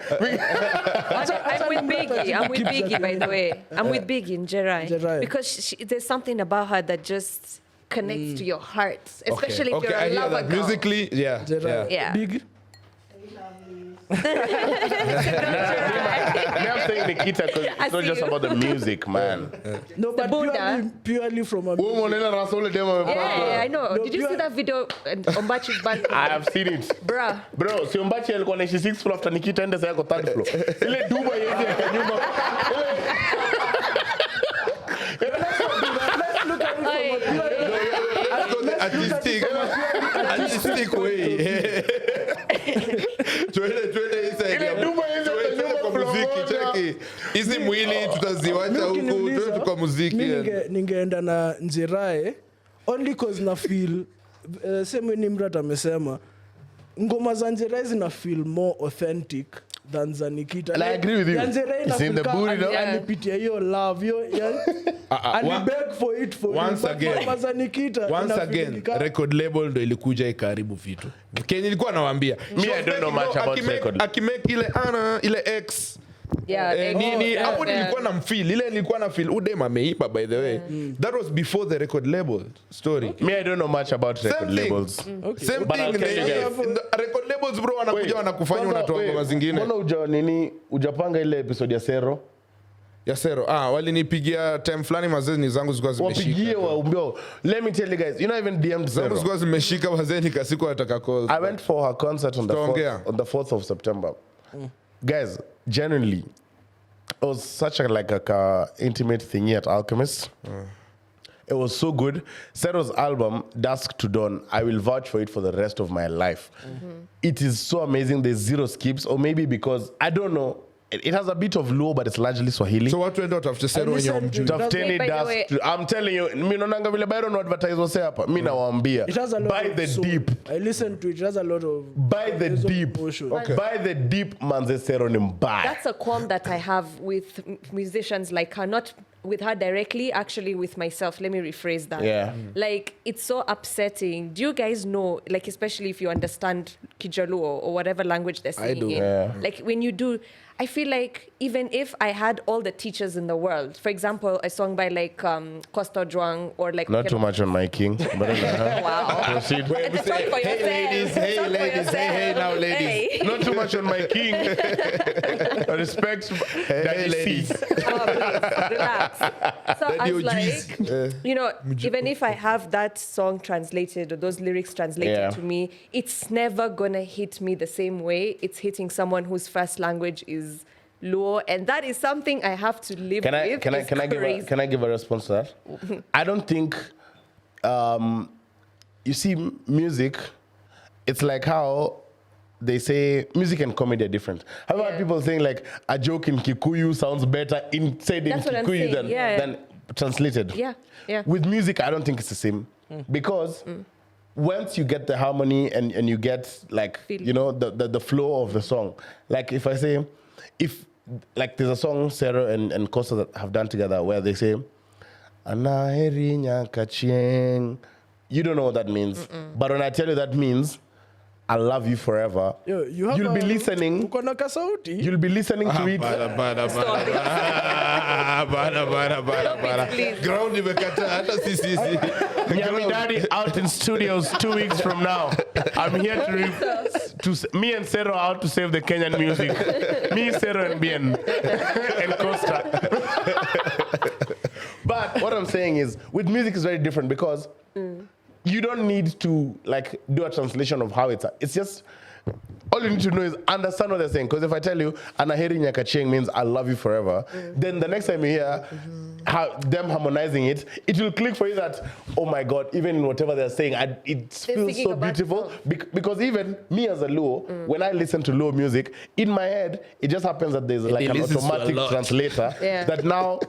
I'm with Biggie, by the way. I'm with Biggie in Jerai. Jerai. Because there's something about her that just connects to your heart. Especially if you're I a hear lover that. girl. Musically, yeah. Yeah. Big. Me, I'm saying Nikita because I it's not see just you. about the music, man. No, but Buddha. purely from a Wewe unaona Rasole demo Yeah, I know. No, Did you see that video and Ombachi's band? I have seen it. Bruh. Bro, si Ombachi alikuwa anaishi 6th floor after Nikita ende sasa yako 3rd floor. Ile duba yeye ya nyuma. Artistic way. Twende inside. Ile duba yeye ya nyuma Kwa muziki cheki. nikaenda na Njerae only cause na feel same Nimrat amesema ngoma za Njerae zina feel more authentic than za Nikita. And I agree with you. Njerae It's in the booty, no? alipitia hiyo love yo alibeg for it for once you. again. Ngoma za Nikita Once ina again, feel record label ndo ilikuja ikaribu vitu. Kenye nilikuwa nawaambia. Me, I don't know much about record. Akimake ile X Yeah, nini yeah, hapo yeah. nilikuwa na mfeel ile nilikuwa na feel udem ameimba by the way. That was before the record label story. Me, I don't know much about record Same thing. labels. Same But I'll thing. tell you guys. Record labels bro wanakuja wanakufanya Kwanza, unatoa ngoma zingine. Mbona ujapanga ile episode ya Sero? Ya Sero. Walinipigia time fulani mazeni zangu zilikuwa zimeshika. Wapigie waumbio. Let me tell you guys, you know even DM'd Zangu Sero. zilikuwa zimeshika wazeni kasiko ataka call. I went for her concert on the Tutaongea. 4th of September. Guys, genuinely, it was such a intimate thing at Alchemist. It was so good. Sero's album, Dusk to Dawn, I will vouch for it for the rest of my life. It is so amazing. There's zero skips, or maybe because, I don't know, it has a bit of Luo, but it's largely Swahili. So watu enda utafute Sero wenye wamjui. Tafuteni By the Dusk way- to, I'm telling you, mi naonanga vile Byron advertise wase hapa. Mi nawaambia. It has a lot Buy of the soul. deep. I listened to it. It has a lot of Buy the there's deep. emotion. Okay. Buy the deep, manze Sero ni mbaya. That's a qualm that I have with musicians like her, not with her directly, actually with myself. Let me rephrase that. Yeah. Like, it's so upsetting. Do you guys know, like, especially if you understand Kijaluo or whatever language they're singing do. in, Yeah. like, when you do, I feel like even if I had all the teachers in the world, for example, a song by like Costa Juang or like... Not too much on my king, but Wow. proceed. It's not for Hey yourself. ladies, hey It's not for ladies, hey now yourself. ladies. Hey. Not too much on my king. Respect, Daddy ladies. C. Oh, please, relax. So I Daddy was OGs. like, you know, even if I have that song translated or those lyrics translated Yeah. to me, it's never gonna hit me the same way it's hitting someone whose first language is Luo, and that is something I have to live Can with. It's crazy. can I give a response to that? I don't think you see music, it's like how they say music and comedy are different. Have you heard Yeah. people saying like a joke in Kikuyu sounds better said in That's what I'm Kikuyu saying, than, yeah. than translated? Yeah, yeah. With music, I don't think it's the same because once you get the harmony and you get like Feel. you know the flow of the song. Like if I say, if like there's a song Sarah and Costa that have done together where they say, "Anaheri nyakachieng." You don't know what that means, but when I tell you that means, I love you forever. Yo, you have You'll be listening. Uko na kasauti? You'll be listening to it. Bada. Please. Ground imekata hata sisi. Nyami Daddy out in studios 2 weeks from now. I'm here me and Sarah are out to save the Kenyan music. Me, Sarah, and Bien and Costa. But what I'm saying is, with music is very different because you don't need to like do a translation of how it's just all you need to know is understand what they're saying. Because if I tell you Anaheri Nyakachieng means I love you forever, then the next time you hear how them harmonizing it will click for you that, oh my God, even in whatever they're saying, it feels thinking so about beautiful. Because even me as a Luo, when I listen to Luo music, in my head, it just happens that there's like an listens to a automatic lot. translator Yeah. that now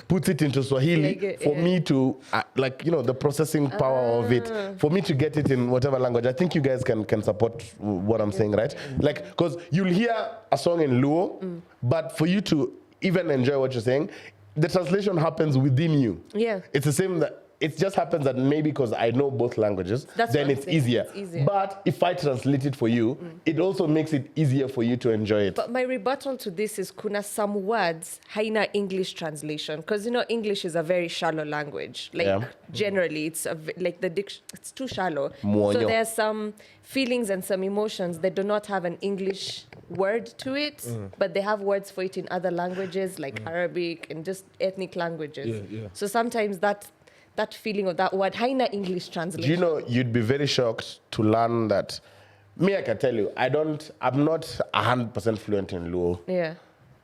puts it into Swahili Like, for yeah. me to, like, you know, the processing power of it, for me to get it in whatever language. I think you guys can support what I'm saying, right? Like, because you'll hear a song in Luo, but for you to even enjoy what you're saying, the translation happens within you. Yeah. It's the same that it just happens that maybe because I know both languages, That's then what I'm it's saying. easier. It's easier. But if I translate it for you, it also makes it easier for you to enjoy it. But my rebuttal to this is kuna some words haina English translation, because you know English is a very shallow language. Like Yeah. generally, it's like it's too shallow. Mwonyo. So there's some feelings and some emotions that do not have an English word to it, but they have words for it in other languages like Arabic and just ethnic languages. So sometimes that feeling of that word haina English Do translation. you know, you'd be very shocked to learn that, I can tell you, I'm not 100% fluent in Luo. Yeah.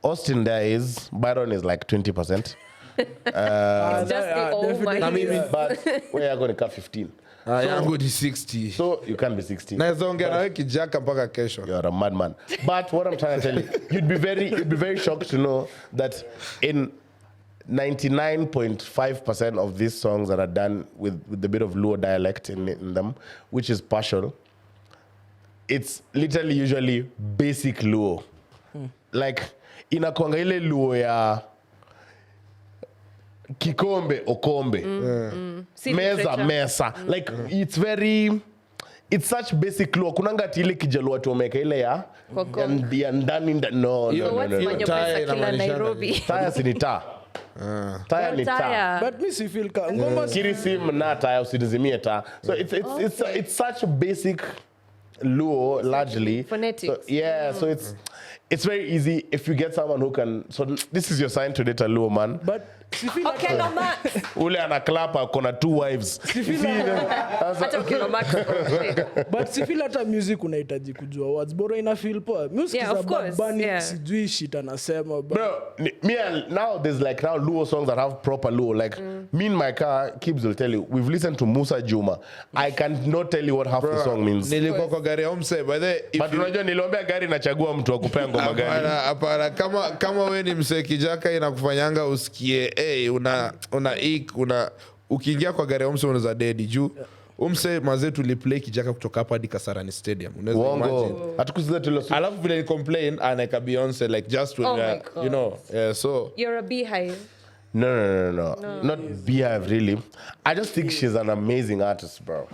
Austin there is, Byron is like 20%. It's just the definitely. almighty. But we are going to cut 15. Yangu ni 60. So you can't be 60. Naweza ongea nawe kijaka mpaka kesho. You're a madman. But what I'm trying to tell you, you'd be very shocked to know that in 99.5% of these songs that are done with a bit of Luo dialect in them, which is partial, it's literally usually basic Luo. Like, inakuanga ile Luo ya kikombe okombe, mesa. Like, it's such basic Luo. Kunanga tile kijalo watu wameka ile ya ndani no. Nairobi. Taya sinita. Taya ni ta. But me si feel ka ngoma Kirisim na taya usidizimie ta. So it's such a basic Luo largely. Phonetics. So, so it's very easy if you get someone who can. So this is your sign to date a Luo man. but si feel Okay, no Max. Ule anaklapa kona 2 wives. Hata ukino Max. but si feel hata music unahitaji kujua words bora ina feel poa music Yeah, is of about course, bunny yeah. sijui shit anasema but Bro, now there's like now Luo songs that have proper Luo. Like me in my car, Kibs will tell you, we've listened to Musa Juma. I cannot tell you what half the song means. Nilikuwa kwa gari ya umse by the But unajua niliambia gari nachagua mtu wa kupea ngoma gani. hapana kama we ni msee kijaka inakufanyanga usikie ukiingia kwa gari ya umse unaweza dedi juu umse mazee tuliplay kijaka kutoka hapa hadi Kasarani Stadium unaweza imagine Wongo. Hatukusikiza tilo. alafu vile ni complain anaeka Beyonce like just when Oh my you know so You're a beehive. No. Not Beehive really. I just think she's an amazing artist, bro.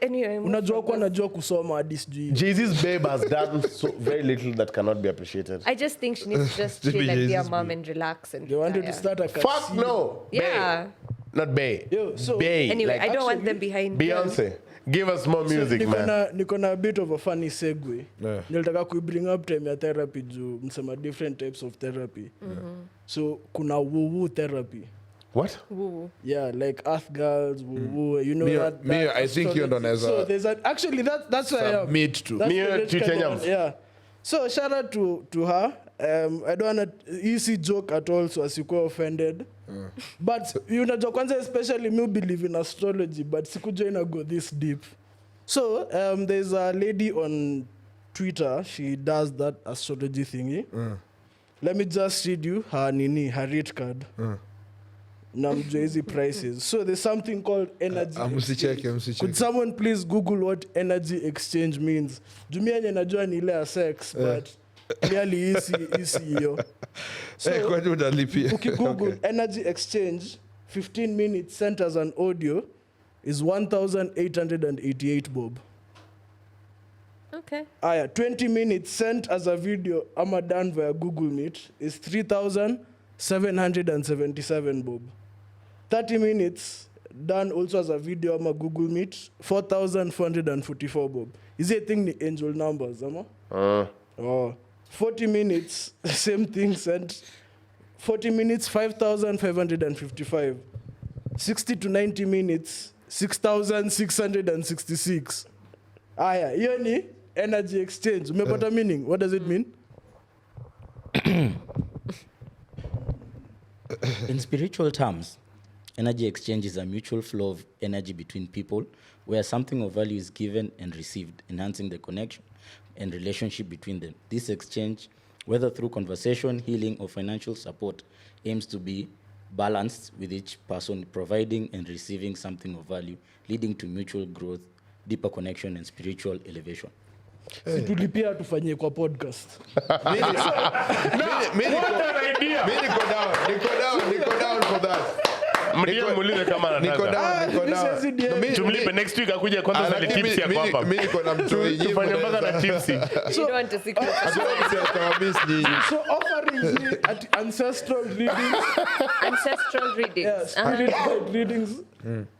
Anyway. unajua kwa najua kusoma hadi sijui Jay-Z's babe has done so very little that cannot be appreciated. I just think she needs to just chill like their mom and relax and they wanted to retire. start a Fuck casino. no. Yeah. Bae. Not Bay. Yo, so- Bay. Anyway, like I don't want them behind. Beyonce. Give us more music, man. niko na a bit of a funny segue nilitaka kuibring up time ya therapy juu msema different types of therapy so kuna woo therapy What? Woo. yeah like earth girls woo you know Me, I think you don't so know there's that's why I am submit to That's Me, the rich to kind of Kenyans. one, yeah. So shout out to her. I don't want to easy joke at all, so as you go offended. But you know, kwanza especially me believe in astrology, but sikujoina go this deep. So there's a lady on Twitter. She does that astrology thingy. Let me just read you her rate card. Namjua hizi prices. So there's something called energy exchange. Could someone please Google what energy exchange means? Jumia nye najua ni ile ya sex, but clearly isi hiyo. So kwani unalipia ukigoogle energy exchange 15 minutes sent as an audio is 1,888 bob. Okay. Aya, 20 minutes sent as a video ama done via Google Meet is 3,777 bob. 30 minutes done also as a video ama Google Meet 4,444 bob. Is it a thing the angel numbers ama? 40 minutes same thing sent 40 minutes 5,555. 60 to 90 minutes 6,666. Aya, hiyo ni energy exchange. Umepata meaning? What does it mean? In spiritual terms, energy exchange is a mutual flow of energy between people where something of value is given and received, enhancing the connection and relationship between them. This exchange, whether through conversation, healing, or financial support, aims to be balanced with each person providing and receiving something of value, leading to mutual growth, deeper connection, and spiritual elevation. Situlipia tufanyie kwa podcast. Mi niko down for that. Muulize kama anataka. Tumlipe next week akuje kwanza zile tips ya kwapa. Mimi niko na mtu wenyewe. Tufanye mpaka na tipsy. You don't want a secret. So offerings ni at ancestral readings, Ancestral readings. yeah, spirit guide readings,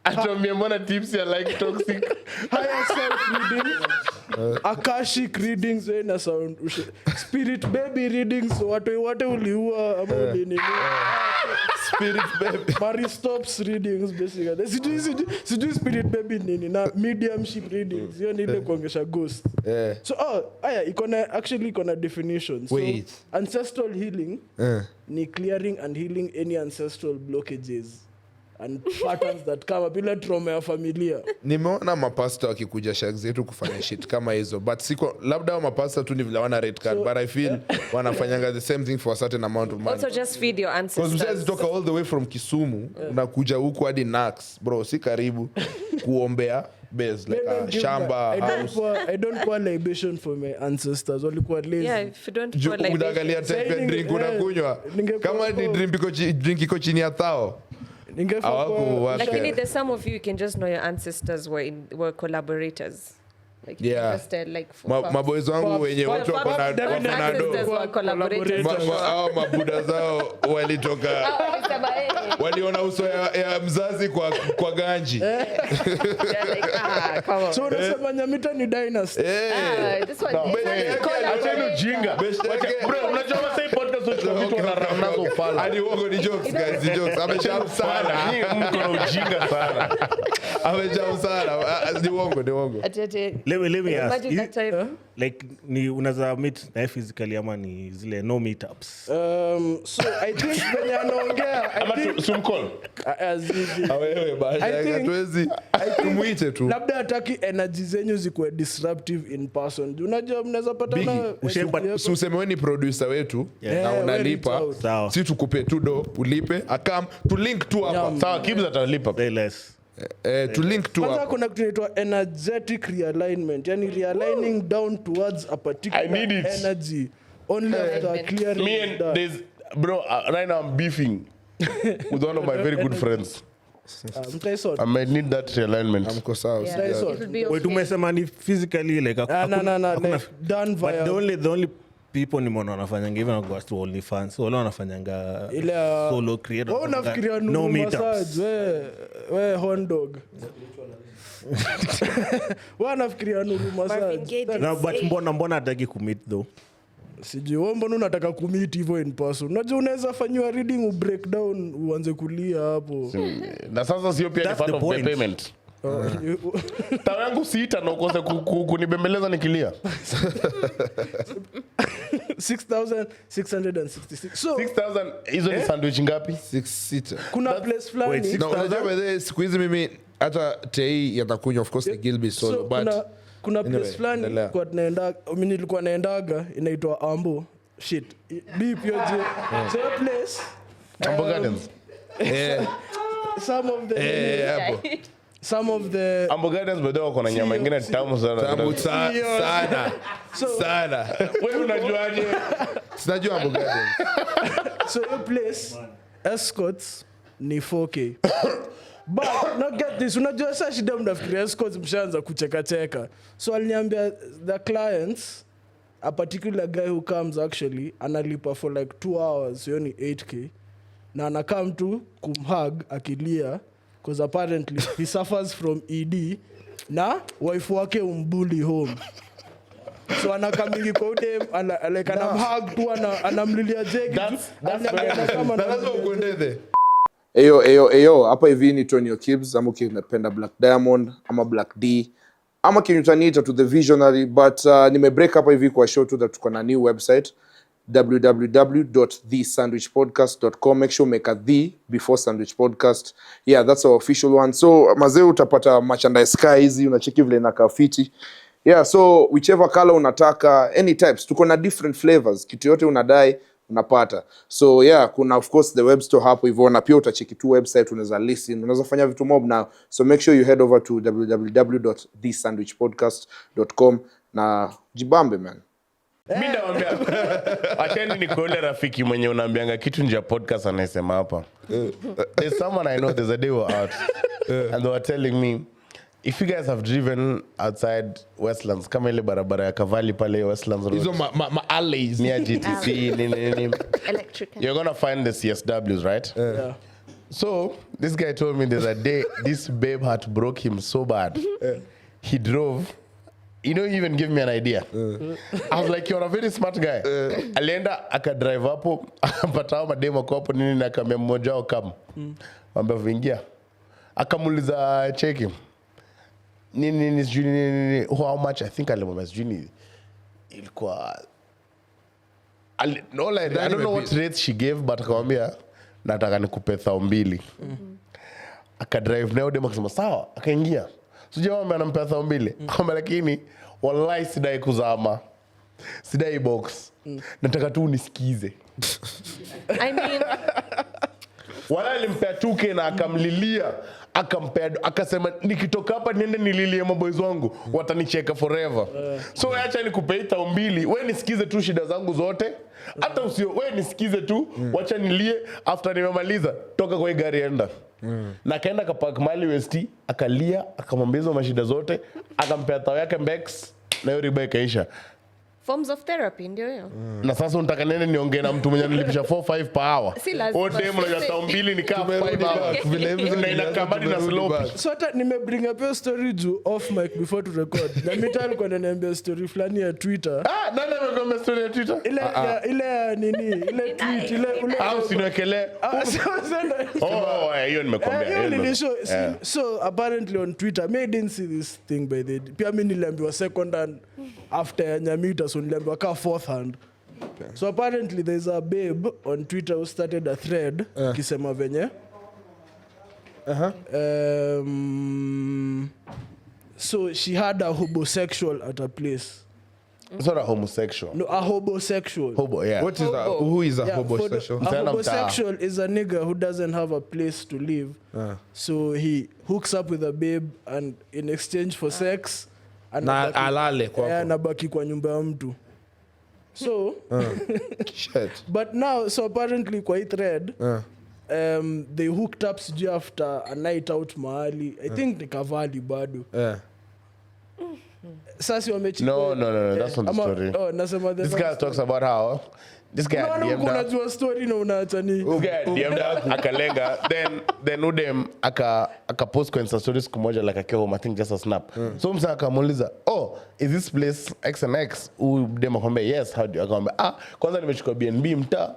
Atuambie mbona tips ya like toxic. higher self readings, akashic readings, na sound spirit baby readings, watu uliua ama ulinini. Spirit baby. Maristops readings basically. Sijui spirit baby nini na mediumship readings. Hiyo ni ile kuongesha ghost. So aya iko na definition. So Wait. ancestral healing ni clearing and healing any ancestral blockages and patterns that come up, ile trauma ya familia. Nimeona mapasta wakikuja shag zetu kufanya shit kama hizo, but siko labda mapasta tu ni vile wana red card, but I feel wanafanyanga the same thing for a certain amount of money. Also just feed your ancestors. Because msezi toka all the way from Kisumu unakuja huku hadi Nax, bro, si karibu kuombea base like a shamba house. I don't pour libation for my ancestors. Walikuwa lazy. Yeah, if you don't pour libation. Unaangalia type ya drink unakunywa. Kama ni drink iko chini ya thao. Lakini there's some of you can just know your ancestors were collaborators. Like maboys wangu wenye watu wako na mabuda zao walitoka waliona uso ya mzazi kwa ganji. So unasema Nyamita ni dynasty. This one acheni jinga. Bro, unajua sasa podcast uchukua vitu wanazo ufala. Hadi uongo ni jokes guys, ni jokes. Amejam sana. Mko na ujinga sana. Amejam sana. Ni uongo. Let me ask imagine that time. Like ni unaza meet na physically ama ni zile no meetups? So I think when anaongea ama sumcall wewe baya hatuwezi tumuite tu, labda hataki energy zenyu zikuwe disruptive in person. Unajua mnaweza patana useme wewe ni producer wetu na unalipa, si tukupe tu do ulipe akam tu link tu hapa sawa, Kibs atalipa pay less. To link to kwanza kuna kitu inaitwa energetic realignment, yani realigning down towards a particular energy only after clearing me and there's bro right now I'm beefing with one of my very good friends. I might need that realignment. Amko sawa. Wait, umesema ni physically like no, done via the only people ni mwana wanafanyanga even go to OnlyFans, wale wanafanyanga solo creator. Oh, nafikiria no massage we hot dog. Wanafikiria nuru massage. No, but mbona hataki commit though? Sijui wewe mbona unataka commit hivyo in person? Unajua unaweza fanywa reading breakdown uanze kulia hapo. Na sasa sio pia ni part of the payment. Tawangu sita na ukose kunibembeleza nikilia. 6,666. So 6,000 hizo ni sandwich ngapi? 6 sita. Kuna place flani. Na unajua wewe siku hizi mimi hata tei yatakunywa of course Gilby solo, but kuna place flani kwa tunaenda, mimi nilikuwa naendaga inaitwa Ambo shit. Deep yoje. So place Ambo Gardens. Some of the Ambo Gardens bado wako na nyama nyingine tamu sana. Sana. Sana. Wewe unajuaje? Sinajua Ambo Gardens. So your place escorts ni 4K. But not get this, unajua sasa shida mnafikiria escorts mshaanza kucheka. So aliniambia the clients, a particular guy who comes actually analipa for like 2 hours, so ni 8K. Na anakam tu kumhug akilia because apparently he suffers from ED na wife wake umbuli home. So anakamili kwa udem like anamhug tu anamlilia jegi. Lazima ukwendeze. Eyo hapa hivi ni Tonyo Kibs, ama ukipenda Black Diamond ama Black D ama kinyutaniita to the visionary, but nime break hapa hivi kwa show tu that tuko na new website www.thesandwichpodcast.com. make sure make a the before sandwich podcast. Yeah, that's our official one. So mazee utapata merchandise sky hizi, unacheki vile inakaa fiti. Yeah, so whichever color unataka, any types, tuko na different flavors, kitu yote unadai unapata. So yeah, kuna of course the web store hapo hivyo, na pia utacheki tu website, unaweza listen, unaweza fanya vitu mob now. So make sure you head over to www.thesandwichpodcast.com na jibambe man. Mimi naambia acheni ni kule rafiki mwenye unaambianga kitu nje ya podcast anasema hapa. There's someone I know, there's a day we're out and they were telling me if you guys have driven outside Westlands kama ile barabara ya Kavali pale Westlands Road, hizo ma alleys near GTC nini Electrical. you're gonna find the CSWs, right? Yeah. So this guy told me there's a day this babe had broke him so bad. He drove. You know, he even gave me an idea. I was like, you're a very smart guy. Alienda akadrive hapo, akapata mademo kwa hapo nini, na akamwambia mmoja wao kama. Mwambia vingia. Akamuuliza cheki. Nini sijui how much, I think alimwambia sijui ilikuwa I don't know what rate she gave, but akamwambia nataka nikupe 2,000. akadrive nayo demo akasema sawa, akaingia. So jamaa anampea 2,000. Akamwambia lakini wallahi sidai kuzama. Sidai box. Nataka tu unisikize. I mean, Wala alimpea 2K na akamlilia, akampea, akasema nikitoka hapa niende nililie maboys wangu watanicheka forever. So acha nikupe 2,000, wewe nisikize tu shida zangu zote. Hata usio wewe nisikize tu, wacha nilie, after nimemaliza toka kwa gari enda. Na kaenda kapark mali West, akalia, akamwambia hizo mashida zote, akampea tao yake Bex na hiyo riba ikaisha. forms of therapy ndio hiyo. Na sasa unataka nene niongee na mtu mwenye nilipisha 4-5 per hour. Si lazima. Ode mmoja 2,000 ni kama 5 hours. Vile hivi Na inakabadi na slope. So hata nimebring up your story juu off mic before to record. Na mita alikuwa ananiambia story fulani ya Twitter. Nani amekwambia story ya Twitter? Ile nini? Ile tweet ile Au sinwekele. Hiyo nimekwambia. So apparently on Twitter, me didn't see this thing by the pia mimi niliambiwa second hand after Nyamita, so niliambiwa ka fourth hand. So apparently there's a babe on Twitter who started a thread kisema venye so she had a homosexual at a place. It's not a homosexual. No, a homosexual. Yeah. What is that? Who is a Yeah, homosexual? a homosexual is a nigga who doesn't have a place to live. So he hooks up with a babe and in exchange for sex Na alale kwako. anabaki kwa nyumba ya mtu. So Shit. but now so apparently kwa hii thread they hooked up sijui after a night out mahali. I think ni Kavali bado. Sasa wamechukua. No, that's not the story. Nasema This guy talks about how this guy DM'd up. Unajua story na unaacha ni. This guy DM'd up akalenga, then udem aka post kwa Insta stories kumoja like akiwa home, I think just a snap. So msa akamuuliza, is this place X and X? Udem akamwambia yes, how do you? Akamwambia kwanza nimechukua BNB mtaa.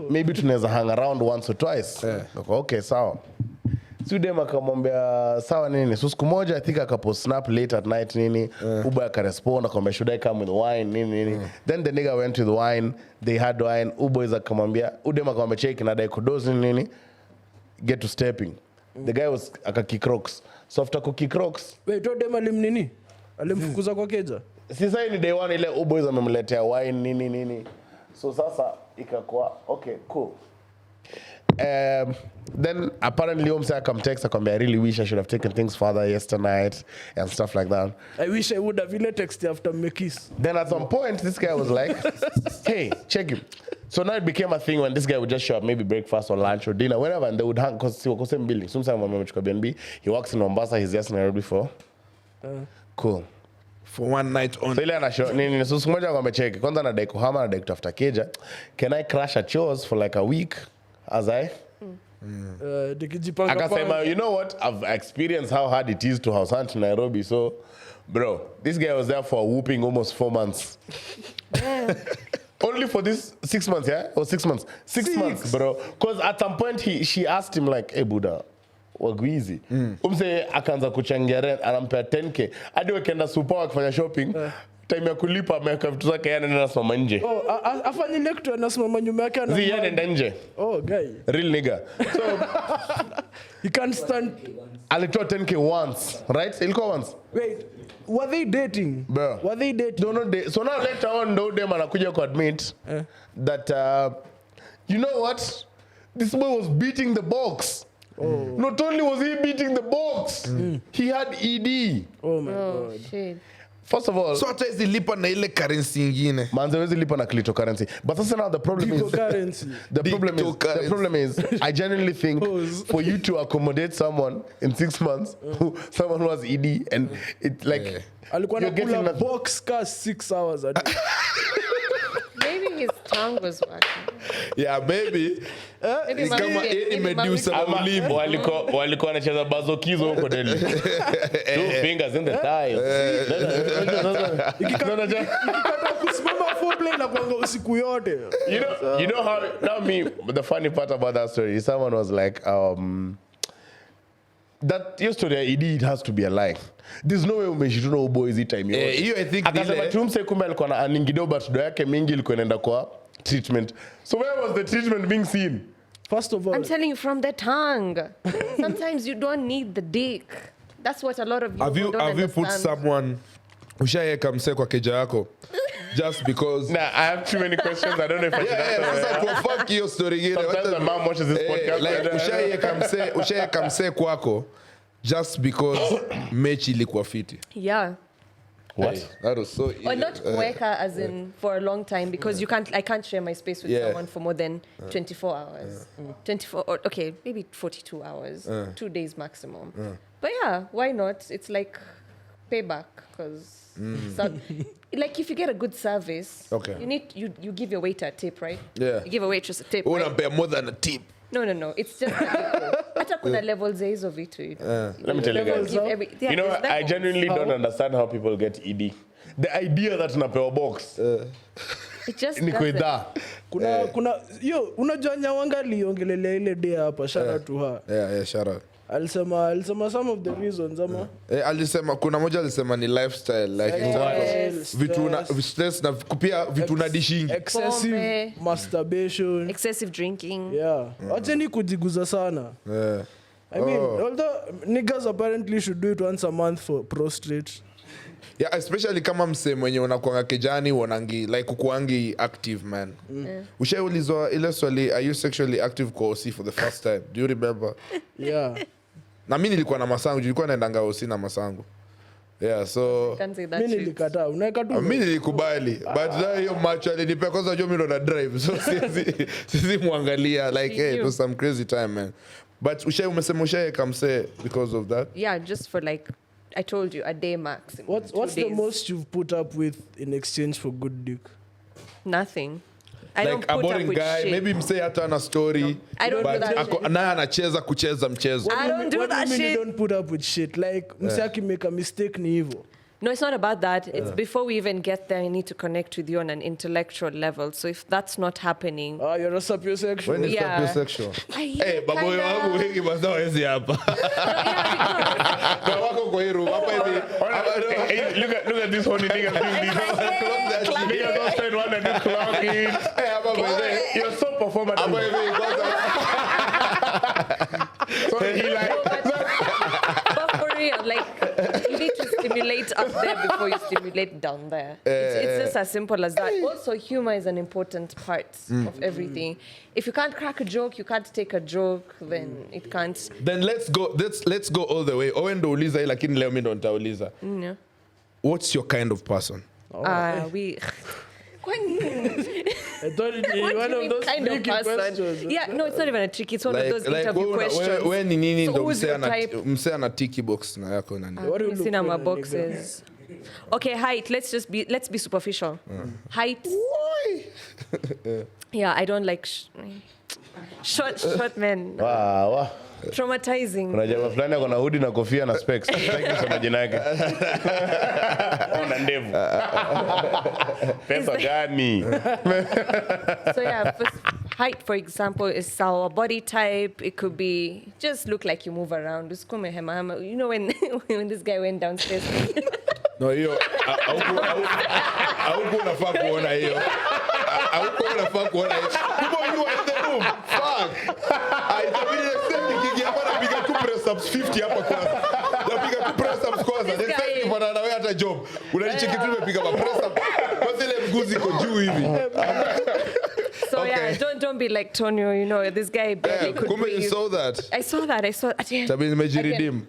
Maybe tunaweza hang around once or twice. Okay, sawa. Udem akamwambia sawa nini. So siku moja I think akapost snap late at night nini. Uba akarespond akamwambia should I come with wine nini. Then the nigga went with wine. They had wine. Uba is akamwambia Udem akamwambia check na dai kudozi nini. Get to stepping. The guy was akakicrocs. So after kukicrocs, Wait, Udem alimnini? Alimfukuza kwa keja? sasa ni day one ile Uba is amemletea wine nini. So sasa ikakuwa okay, cool. Then apparently Omsa akamtext akamwambia I really wish I should have taken things further yesterday night and stuff like that. I wish I would have really texted after me kiss. Then at some point this guy was like, hey, check him. So now it became a thing when this guy would just show up, maybe breakfast or lunch or dinner, wherever, and they would hang because he was same building. Sometimes when amechukua BNB, he works in Mombasa, he's just in Nairobi for. Cool. For one night on. So ile anashow nini so siku moja amecheki. Kwanza anadai kuhama anadai kutafuta keja. Can I crash at yours for like a week as I akasema, you know what, I've experienced how hard it is to house hunt in Nairobi, so bro, this guy was there for a whooping almost 4 months. Only for this 6 months, yeah? Or 6 months? 6 months, bro. Because at some point she asked him like, hey Buddha, wagwizi. Umse akaanza kuchangia rent, anampea 10K. Hadi wakaenda super wakifanya shopping. Time ya kulipa ameweka vitu zake yana nenda simama nje. Afanye lecture anasimama nyuma yake ana. Zi yana nenda nje. Guy. Real nigga. So he can't stand. Alitoa 10K once, right? Ilikuwa once. Wait, were they dating? Bro. Were they dating? No, not date. So now later on, though, them anakuja ku admit that you know what? This boy was beating the box. Not only was he beating the box, he had ED. Oh my god. Shit. First of all, So hata hizi lipa na ile currency ingine. manze wezi lipa na cryptocurrency. But that's now the problem is the problem is I genuinely think for you to accommodate someone in 6 months, someone who has ED and it's like Alikuwa you're getting anakula nothing. box car 6 hours a day. Maybe his tongue was working. Yeah, maybe. Maybe Ni kama Mami- yeye maybe imedusa Mami- Ama ulimi. walikuwa wanacheza bazokizo huko Delhi. 2 fingers in the thighs. Ikikata kusimama foreplay na kuanga usiku yote. You know how now me the funny part about that story is someone was like that your story ED it has to be a lie. There's no way umeshituna uboy hizi time yote. Hiyo I think Akasema vile. tumse kumbe alikuwa na aningido but do yake mingi ilikuwa inaenda kwa treatment. So where was the treatment being seen? First of all, I'm telling you, from the tongue. Sometimes you don't need the dick. That's what a lot of you Have you don't have you understand. put someone ushaeka msee kwa keja yako just because Nah, I have too many questions. I don't know if I should answer sasa them. kwa fuck hiyo story ingine Sometimes my mom watches this podcast. like ushaeka msee kwako just because mechi ilikuwa fiti. Yeah. What? That was so Or not kuweka as in for a long time because I can't share my space with Yeah. someone for more than 24 hours. 24 or okay, maybe 42 hours. 2 days maximum. But yeah, why not? It's like payback because like if you get a good service, Okay. you give your waiter a tip, right? Yeah. You give a waitress a tip. Right? Unampea more than a tip. No. It's just hata kuna levels za hizo vitu. Let me tell you guys. Yeah, You know, there's I levels. genuinely don't understand how people get ED. The idea that unapewa box It just ni doesn't. kuidha. kuna yo unajua Nyawanga aliongelelea ile day hapa, shout out to her. Yeah, shout out. Alisema some of the reasons ama Alisema kuna moja alisema ni lifestyle like vitu na stress na pia vitu na dishing. excessive Pombe. masturbation. Excessive drinking. Yeah. Acheni kujiguza sana. Yeah. I mean, although niggas apparently should do it once a month for prostrate. Yeah, especially kama msee mwenye unakuanga kejani uonangi like ukuangi active man. Ushaulizwa ile swali, are you sexually active kwa OC for the first time? Do you remember? Yeah. Na mimi nilikuwa na masangu, nilikuwa naendanga OC na masangu. Yeah, so Can't say that Mimi shit. nilikataa. Unaweka tu. mimi nilikubali but now hiyo macho alinipea kwanza jua mimi ndo na drive so sisi muangalia like hey, it was some crazy time man. But umesema ushaeka msee because of that? Yeah, just for like I told you, a day maximum. What's 2 the days. most you've put up with in exchange for good dick? Nothing. I Like don't a put boring up with guy, shit. maybe msee hata ana story I don't do but that shit. naye anacheza kucheza mchezo. I don't do What that do you mean shit. you don't put up with shit? Like msaki make a mistake ni hivyo. No, it's not about that. It's before we even get there, I need to connect with you on an intellectual level. So if that's not happening, You're a sapiosexual. When is Yeah. sapiosexual? I Eh, baboyo wangu wengi basa wezi hapa. Na wako kwa hii room hapa hivi. Hey, look at this horny niggas doing this. Niggas don't spend one and do clocking. Hapa beze. You're so performative. Hapa hivi kwanza. So he like, but for real, like you need to stimulate up there before you stimulate down there. It's just as simple as that. Also, humor is an important part of everything. If you can't crack a joke, you can't take a joke, then it can't. Then let's go all the way. Owen ndo uliza hii lakini leo mimi ndo nitauliza. Yeah. What's your kind of person? We. I thought it was one of those kind of tricky person. questions. Yeah, no, it's not even a trick. It's one of those interview questions. we ni nini So ndo who's your type? msee ana tiki box na yako nani? What do you look Seen on for my in a boxes. Okay, height. Let's be superficial. Height. Yeah, I don't like short men. wow. Traumatizing. Kuna jamaa fulani ako na hoodie na kofia na specs. Sitaki kusema jina yake. Ona ndevu. Pesa gani? So yeah, height, for example, is our body type. It could be just look like you move around. Usukume hema hema. You know when this guy went downstairs. No, hiyo hauko unafaa kuona hiyo. Hauko unafaa kuona hiyo. People you are in the room. Fuck. Itabidi niseme nikiingia hapa napiga tu press ups 50 hapa kwanza. Napiga tu press ups kwanza. This Next time guy- nikipata na wewe hata job. Unanicheki tu nimepiga ma press up. Kwanza ile mguu ziko juu hivi. So Okay. yeah, don't be like Tonyo. You know this guy barely could Kumbe you breathe. saw that. I saw that. Tabidi nimejiredeem.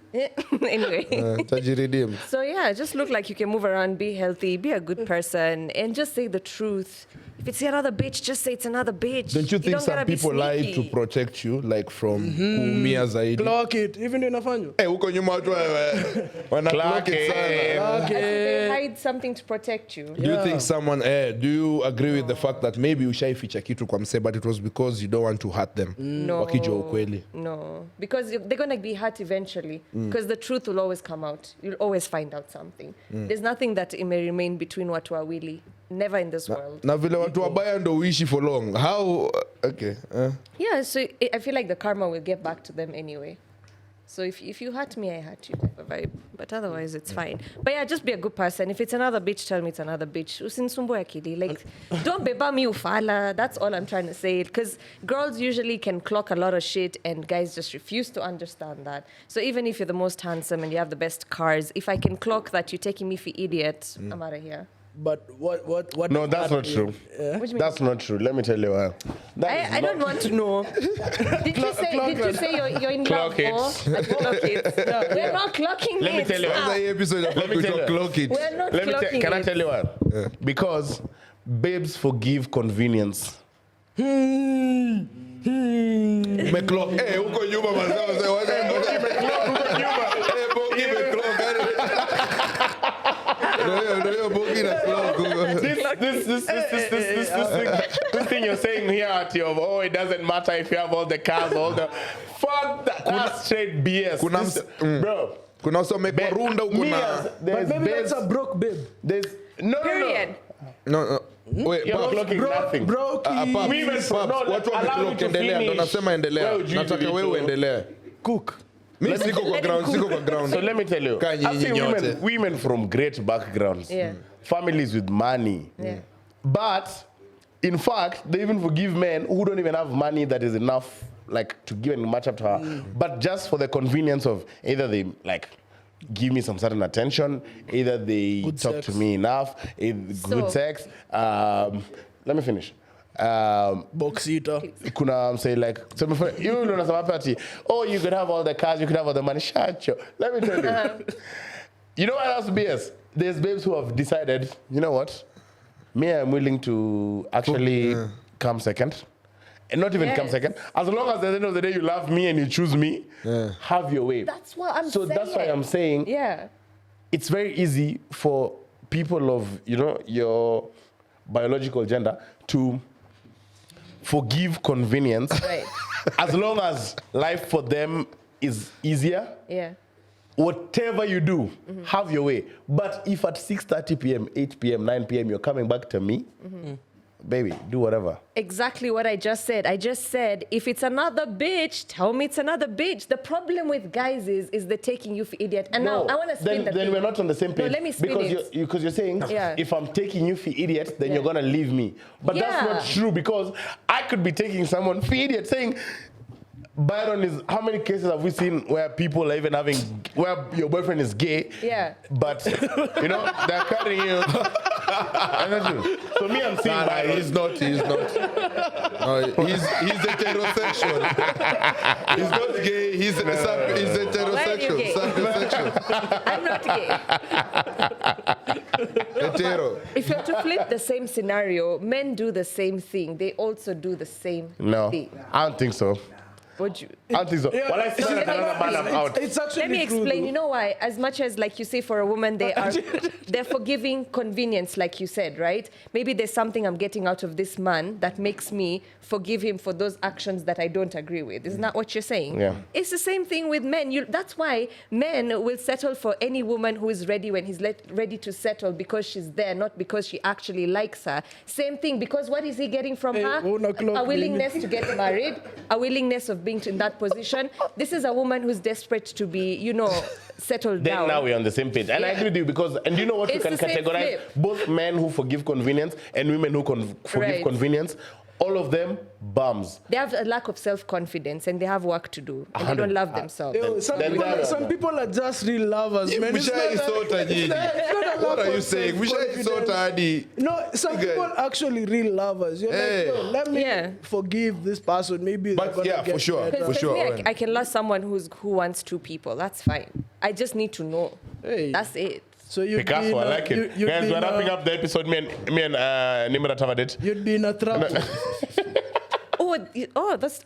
Anyway. Tajiredeem. So yeah, just look like you can move around, be healthy, be a good person, and just say the truth. If it's another bitch, just say it's another bitch. Don't you think don't some gotta be people lie to sneaky. protect you like from kuumia zaidi? Clock it. Even ndio inafanywa. Huko nyuma watu wana clock it sana. They hide something to protect you. Do you think someone do you agree with the fact that maybe ushaificha kitu kwa mse but it was because you don't want to hurt them? No. Wakijua ukweli. No, because they're going to be hurt eventually. Because the truth will always come out. You'll always find out something. There's nothing that may remain between watu wawili. Never in this world. Na vile watu wabaya ndo uishi for long. How okay. Yeah, so I feel like the karma will get back to them anyway. So if you hurt me, I hurt you type of vibe. But otherwise, it's fine. But yeah, just be a good person. If it's another bitch, tell me it's another bitch. Usinisumbuwe akili. Like, don't beba mi ufala. That's all I'm trying to say. Because girls usually can clock a lot of shit and guys just refuse to understand that. So even if you're the most handsome and you have the best cars, if I can clock that you're taking me for idiot, I'm out of here. But what? No, that's not true. What do you mean? That's not true. Let me tell you why. I don't want to know. Did you say you're in Clock love? it. Clock it. We're not clocking Let me it. tell you. Stop. Episode of Let me tell you. clock it. We're not clocking Can I it. tell you why? Because babes forgive convenience. Umeclock. Huko nyuma mazao wacha bogi umeclock. Ndio bogi na clock. This thing you're saying here at your, it doesn't matter if you have all the cars, all the fuck that. That's straight BS. Bro. Kuna usome kwa runda huko na. But maybe that's a broke babe. There's no. Period. No. Wait, You're not looking nothing. Women from- no, watu allow me wameclock, to endelea. Ndo finish. nasema endelea. Wewe hujui Nataka vitu. wewe uendelee. Cook. Mimi siko kwa ground. So let me tell you, Kaa I've nyinyi seen nyote. women from great backgrounds, Yeah. families with money. Yeah. But in fact, they even forgive men who don't even have money that is enough, like, to give and match up to her. But just for the convenience of either they like give me some certain attention, either they Good talk sex. to me enough, good sex. Let me finish. Box eater. Kuna say like, so before you know nasema party, oh, you could have all the cars, you could have all the money. Shut your. Let me tell you. You know what else BS? There's babes who have decided, you know what? Me, I'm willing to actually come second. And not even come Yes. second. As long as at the end of the day you love me and you choose me, have your way. That's what I'm So saying. that's why I'm saying Yeah. it's very easy for people of, your biological gender to forgive convenience Right. as long as life for them is easier. Yeah. Whatever you do, have your way. But if at 6:30 p.m., 8 p.m., 9 p.m. you're coming back to me, baby, do whatever. Exactly what I just said. I just said, if it's another bitch, tell me it's another bitch. The problem with guys is they're taking you for idiot. And now I want to spin the then thing. we're not on the same page. let me spin it. Because you're saying, Yeah. if I'm taking you for idiot, then Yeah. you're gonna leave me. But that's Yeah. not true, because I could be taking someone for idiot, saying Byron is. How many cases have we seen where people are even where your boyfriend is gay? Yeah. But they're carrying you. I'm not true. So me, I'm saying Nah, Byron. he's not. No, he's heterosexual. He's not gay. He's heterosexual. gay? Sapiosexual. I'm not gay. Hetero. If you're to flip the same scenario, men do the same thing. They also do the same No, thing. I don't think so. Would you? I don't think so. Yeah. Well, I see that another man, I'm out. It's actually Let me true, explain. though. You know why? As much as, like you say, for a woman, they're forgiving convenience, like you said, right? Maybe there's something I'm getting out of this man that makes me forgive him for those actions that I don't agree with. Isn't that what you're saying? Yeah. It's the same thing with men. That's why men will settle for any woman who is ready when he's ready to settle, because she's there, not because she actually likes her. Same thing, because what is he getting from her? A willingness to get married, a willingness of being in that position. This is a woman who's desperate to be, settled Then down. now we're on the same page. And I agree with you, because, and you know what, It's you can the same categorize flip. both men who forgive convenience and women who forgive Right. convenience. All of them bums. They have a lack of self-confidence and they have work to do. And they don't love themselves. Yo, some people are just real lovers, man. It's not Mshaisota nyinyi. a What lack are you of saying? self-confidence. Mshaisota hadi. No, some Okay. people actually real lovers. You're Hey. like, yo, let me Yeah. forgive this person. Maybe But they're gonna yeah, for get sure. better. For sure. Me, Owen. I can love someone who wants two people. That's fine. I just need to know. Hey. That's it. So you'd be Picasso, in I a- like it. you'd Guys, be we're in a- wrapping up the episode. Me and Nimrat have it. You'd be in a trap.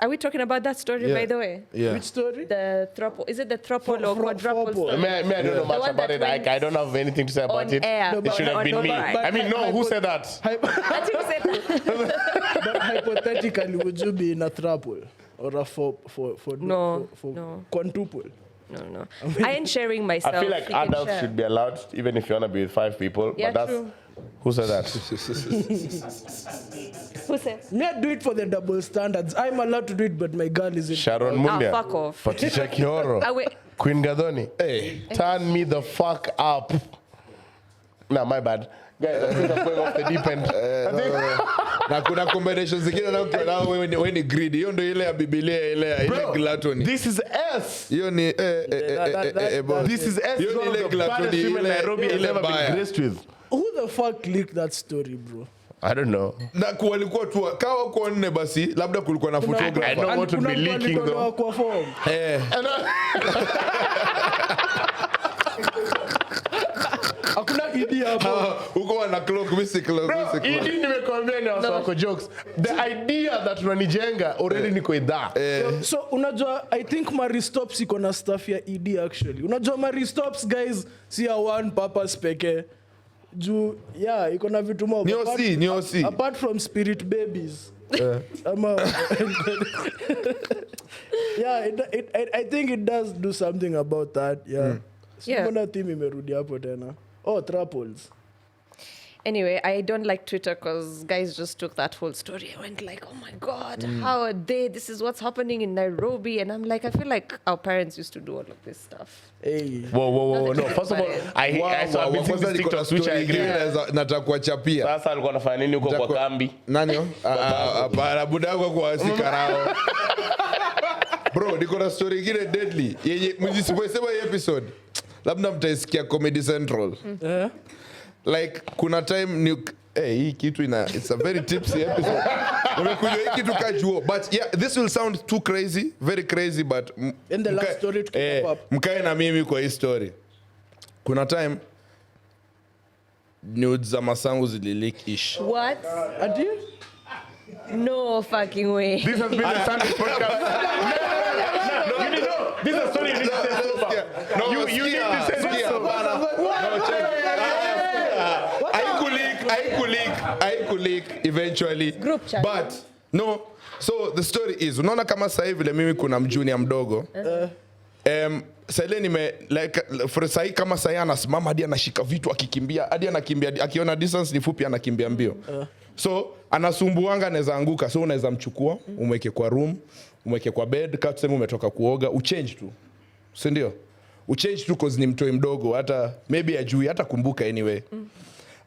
Are we talking about that story, Yeah. by the way? Yeah. Which story? The thropo, is it the throuple or quadruple Fourple. story? I don't know much one about that it. went I don't have anything to say about On it. air. It should have been me. But I mean, no, who said that? I think you said that. But hypothetically, would you be in a throuple or a for No, for no. quintuple? No. I ain't sharing myself. I feel like You can adults share. should be allowed, even if you want to be with 5 people. Yeah, but that's true. Who said that? Who said? Me, I do it for the double standards. I'm allowed to do it, but my girl isn't. Sharon Mundia. fuck off. Patricia Kioro. Wait. Queen Gadoni. Hey, turn me the fuck up. Nah, my bad. Guys, I think I'm going off the deep end. Na kuna combinations zingine na wewe ni greedy. Hiyo ndio ile ya Biblia ile gluttony. This is S. Hiyo ni This is S. Hiyo ni ile gluttony ile Nairobi has ever been graced with. Who the fuck leaked that story, bro? I don't know. Na walikuwa tu kawa kwa nne basi labda kulikuwa na I photographer. know what would be leaking though. Kwa form. Hakuna idea hapo. Huko wana clock musical. Hii nimekwambia ni wako jokes. The idea that unanijenga already niko idha. So unajua, I think Mary Stops iko na stuff ya ED actually. Unajua Mary Stops guys si ya one purpose peke. Juu yeah, iko na vitu mob. Ni OC. Apart from spirit babies. Yeah, I think it does do something about that. Yeah. Yeah. Mbona team imerudi hapo tena? Oh, triples. Anyway, I don't like Twitter because guys just took that whole story. I went like, oh my God, how are they? This is what's happening in Nairobi. And I'm like, I feel like our parents used to do all of this stuff. Hey. Whoa. No, first of all, I saw a bit of TikTok which I agree. Nataka kuachapia. Sasa alikuwa anafanya nini huko kwa kambi? Nani? Para budako kwa sikarao. Bro, niko na story ingine deadly. Yenye mjisiposema hii episode. Labda mtaisikia Comedy Central. Like kuna time ni hii kitu it's a very tipsy episode. Nimekuja hii kitu kajuo, but yeah, this will sound too crazy, very crazy, but in the last story to keep up. Mkae na mimi kwa hii story. Kuna time nudes za masangu zilileak ish. What? Adi? No fucking way. This has been the Sunday podcast. No. This is a story you need to say so far. You need to say this so far. I could leak eventually. Group chat. But no. So the story is, unaona kama sasa hivi vile mimi kuna mjunior mdogo. Sasa nime like for sasa kama sasa anasimama hadi anashika vitu akikimbia, hadi anakimbia akiona distance ni fupi anakimbia mbio. So anasumbuanga anaweza anguka, so unaweza mchukua, umweke kwa room, umweke kwa bed, kama tuseme umetoka kuoga, uchange tu. Si ndio? Uchange tu cause ni mtoi mdogo, hata maybe ajui hata kumbuka anyway.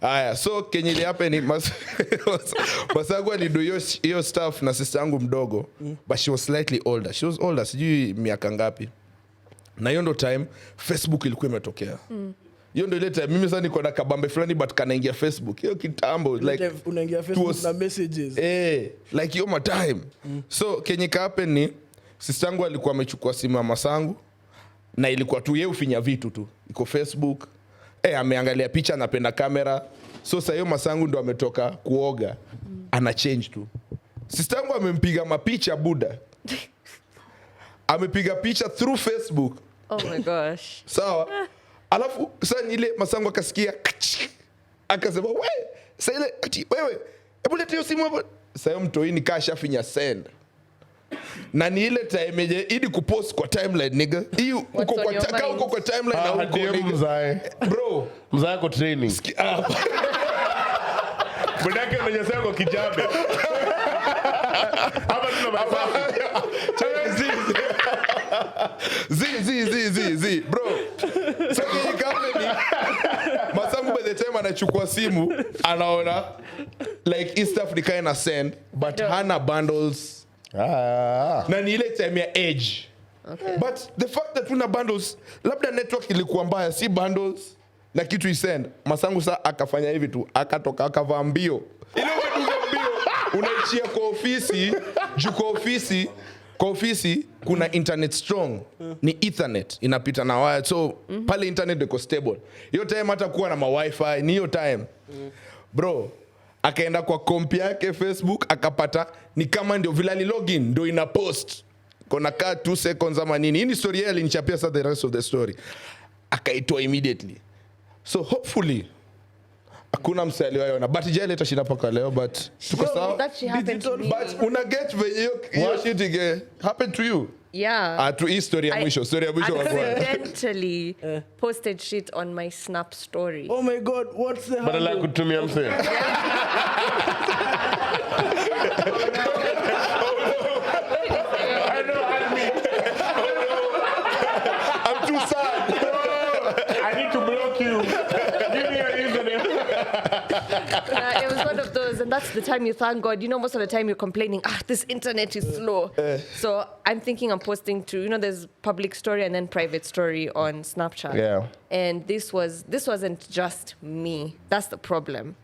Aya, so kenyili hapa ni masangu alido hiyo stuff na sister yangu mdogo, but she was slightly older. She was older, sijui miaka ngapi. Na hiyo ndo time Facebook ilikuwa imetokea. Hiyo ndo ile time mimi sasa niko na kabambe fulani but kanaingia Facebook. Hiyo kitambo like unaingia Facebook na messages. Like hiyo my time. So kenyika happen ni sister yangu alikuwa amechukua simu ya masangu na ilikuwa tu yeye ufinya vitu tu. Iko Facebook. Ameangalia picha, anapenda kamera. So sasa hiyo masangu ndo ametoka kuoga. Ana change tu. Sister yangu amempiga mapicha buda. Amepiga picha through Facebook. Oh my gosh. Sawa. Alafu sasa ile masangu akasikia. Akasema, "Wewe, sasa ile ati wewe, hebu leta hiyo simu hapo." Sasa hiyo mtoi ni kashafinya send. Na ni ile time yenye ili kupost kwa timeline nigga. Hii uko kwa taka uko kwa timeline na uko mzae. Bro, mzae yako training. Budake unanyesea kwa kijabe. Hapa tuna baba. Zi bro. Sasa hii company masangu by the time anachukua simu anaona like hii stuff ni kind send but hana bundles. Na ni ile time ya age. Okay. But the fact that una bundles, labda network ilikuwa mbaya, si bundles na kitu isend. Masangu saa akafanya hivi tu, akatoka akavaa mbio. Ile umeduga mbio, unaishia kwa ofisi, juu kwa ofisi kuna internet strong, ni ethernet inapita na wire, so pale internet iko stable. Hiyo time hata kuwa na ma wifi, ni hiyo time. Bro, akaenda kwa kompi yake Facebook akapata ni kama ndio vile login ndio ina post kona kaa 2 seconds ama nini. Hii ni story yake alinichapia sa the rest of the story. Akaitoa immediately. So hopefully hakuna msali wao na but jale itashinda paka leo but tuko sawa. That she happened to me. But una get hiyo shit again happen to you. Yeah. To hii story ya mwisho accidentally posted shit on my Snap story. Oh my God, what's the Badala ya handle? kutumia msee. I'm too sad. I need to block you. Give me your username. It was one of those, and that's the time you thank God. You know, most of the time you're complaining, this internet is slow. So I'm thinking I'm posting to, there's public story and then private story on Snapchat. Yeah. And this wasn't just me. That's the problem.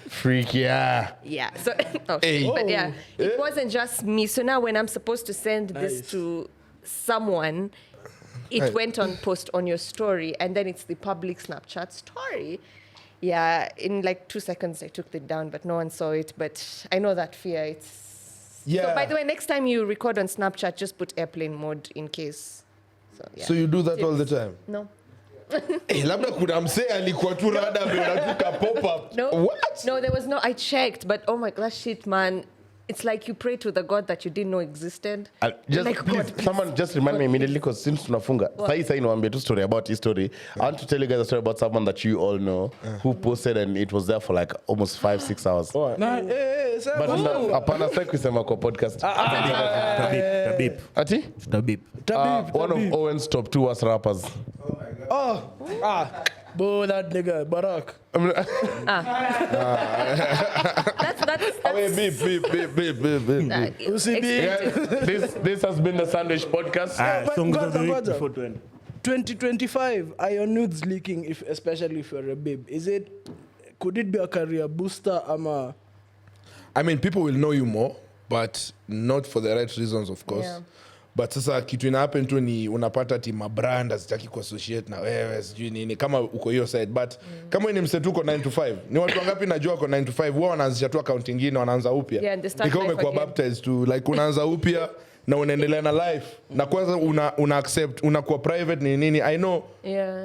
Freak, yeah. Yeah. So, but yeah, it wasn't just me. So now when I'm supposed to send this to someone, it went on post on your story, and then it's the public Snapchat story. Yeah, in like 2 seconds I took it down, but no one saw it. But I know that fear. So by the way, next time you record on Snapchat, just put airplane mode in case. So, yeah. So you do that all the time? No. Labda kuna msee alikuwa tu rada ameanatuka pop up. No. What? No, there was no. I checked, but oh my gosh, shit, man. It's like you pray to the God that you didn't know existed. Just like, please, God, someone just remind me immediately, because since tunafunga, sai niwaambie tu story about his story. I want to tell you guys a story about someone that you all know who posted, and it was there for like almost 5-6 hours. But hapana sasa kusema kwa podcast. Tabip. Ati? Tabip. One of Owen's top 2 worst rappers. Boo, that nigga, Barack. This has been the Sandwich Podcast. Songs of the week Ngoja. before 20. 2025, are your nudes leaking, especially if you're a babe? Could it be a career booster? I mean, people will know you more, but not for the right reasons, of course. Yeah. But sasa kitu ina happen tu ni unapata ti mabrand hazitaki kuassociate na wewe sijui nini kama uko hiyo side, but kama ni msetu uko 9 to 5 ni watu wangapi najua uko 9 to 5 wao wanaanzisha tu account nyingine wanaanza upya. Yeah, and they start Ikawa life umekuwa again. baptized tu like unaanza upya na unaendelea na life na kwanza una accept unakuwa private ni nini. I know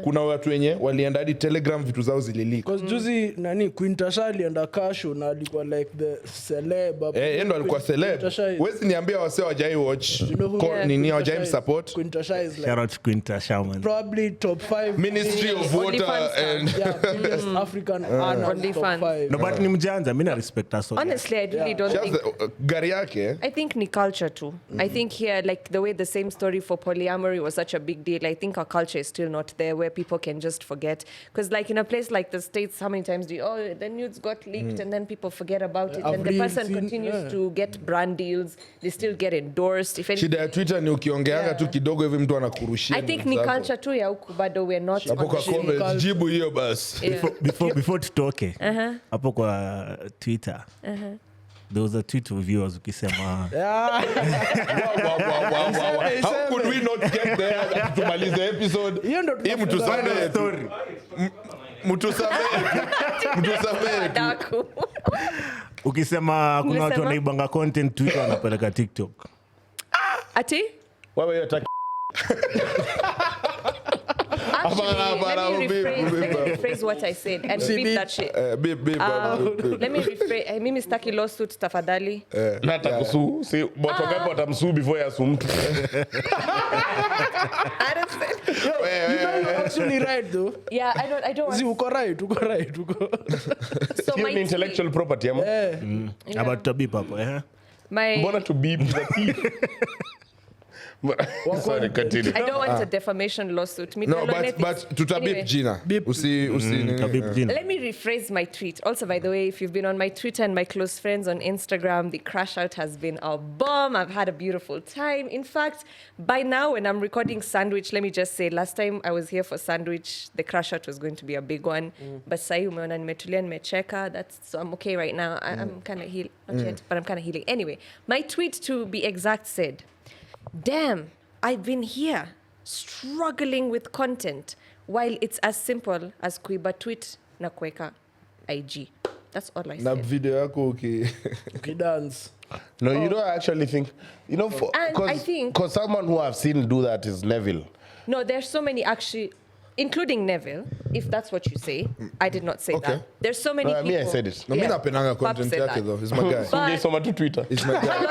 kuna watu wenye walienda hadi Telegram vitu zao zilileak. Because juzi Quintasha alienda Kasho na alikuwa like the celeb. Endo alikuwa celeb. Wezi niambia wase wajai watch nini hawajai support. Quintasha is like Shout out to Quintasha, man. probably top 5 Ministry of Water and biggest African earners, top 5. No, but ni mjanja, mimi na respect us all. Honestly, I really don't think. gari yake. I think ni culture too. I think here, like the way the same story for polyamory was such a big deal, I think our culture is still not there where people can just forget. Because like in a place like the States, how many times do you, the nudes got leaked and then people forget about it, and the person continues to get brand deals, they still get endorsed. If Shida ya Twitter ni ukiongeanga tu kidogo hivi mtu anakurushia. I think ni culture too ya huku bado we're not hapo kwa comments jibu hiyo basi. Before tutoke hapo kwa Twitter. There was a tweet of yours ukisema How could we not get there tumalize episode? Hii mtusamehe story. Mtusamehe tu. Ukisema kuna watu wanaibanga content Twitter wanapeleka TikTok. Ati? Wewe hiyo taki. Actually, let me rephrase what I said and beep that shit. Let me rephrase. Mimi sitaki lawsuit tafadhali. Na takusu. Si watu ngapi watamsuu before ya suu mtu. I don't say. You're actually right though. Yeah, I don't want. See, uko right. So Hiyo ni intellectual property ama? About to beep hapo Mbona to beep the thief? Sorry, continue. I don't want a defamation lawsuit. No, but tutabip Gina. Tabip Gina. Let me rephrase my tweet. Also, by the way, if you've been on my Twitter and my close friends on Instagram, the crash out has been a bomb. I've had a beautiful time. In fact, by now, when I'm recording Sandwich, let me just say, last time I was here for Sandwich, the crash out was going to be a big one. But sahi umeona nimetulia nimecheka. So I'm okay right now. I'm kind of healing. Not yet, but I'm kind of healing. Anyway, my tweet, to be exact, said, "Damn, I've been here struggling with content while it's as simple as kuiba tweet na kuweka IG." That's all I Na said. video yako Dance. No, you know, I actually think, because someone who I've seen do that is Neville. No, there's so many actually, including Neville, if that's what you say. I did not say that. There's so many people. I said it. No, mimi napendanga content yake though. He's my guy. Ungesoma tu Twitter. He's my guy.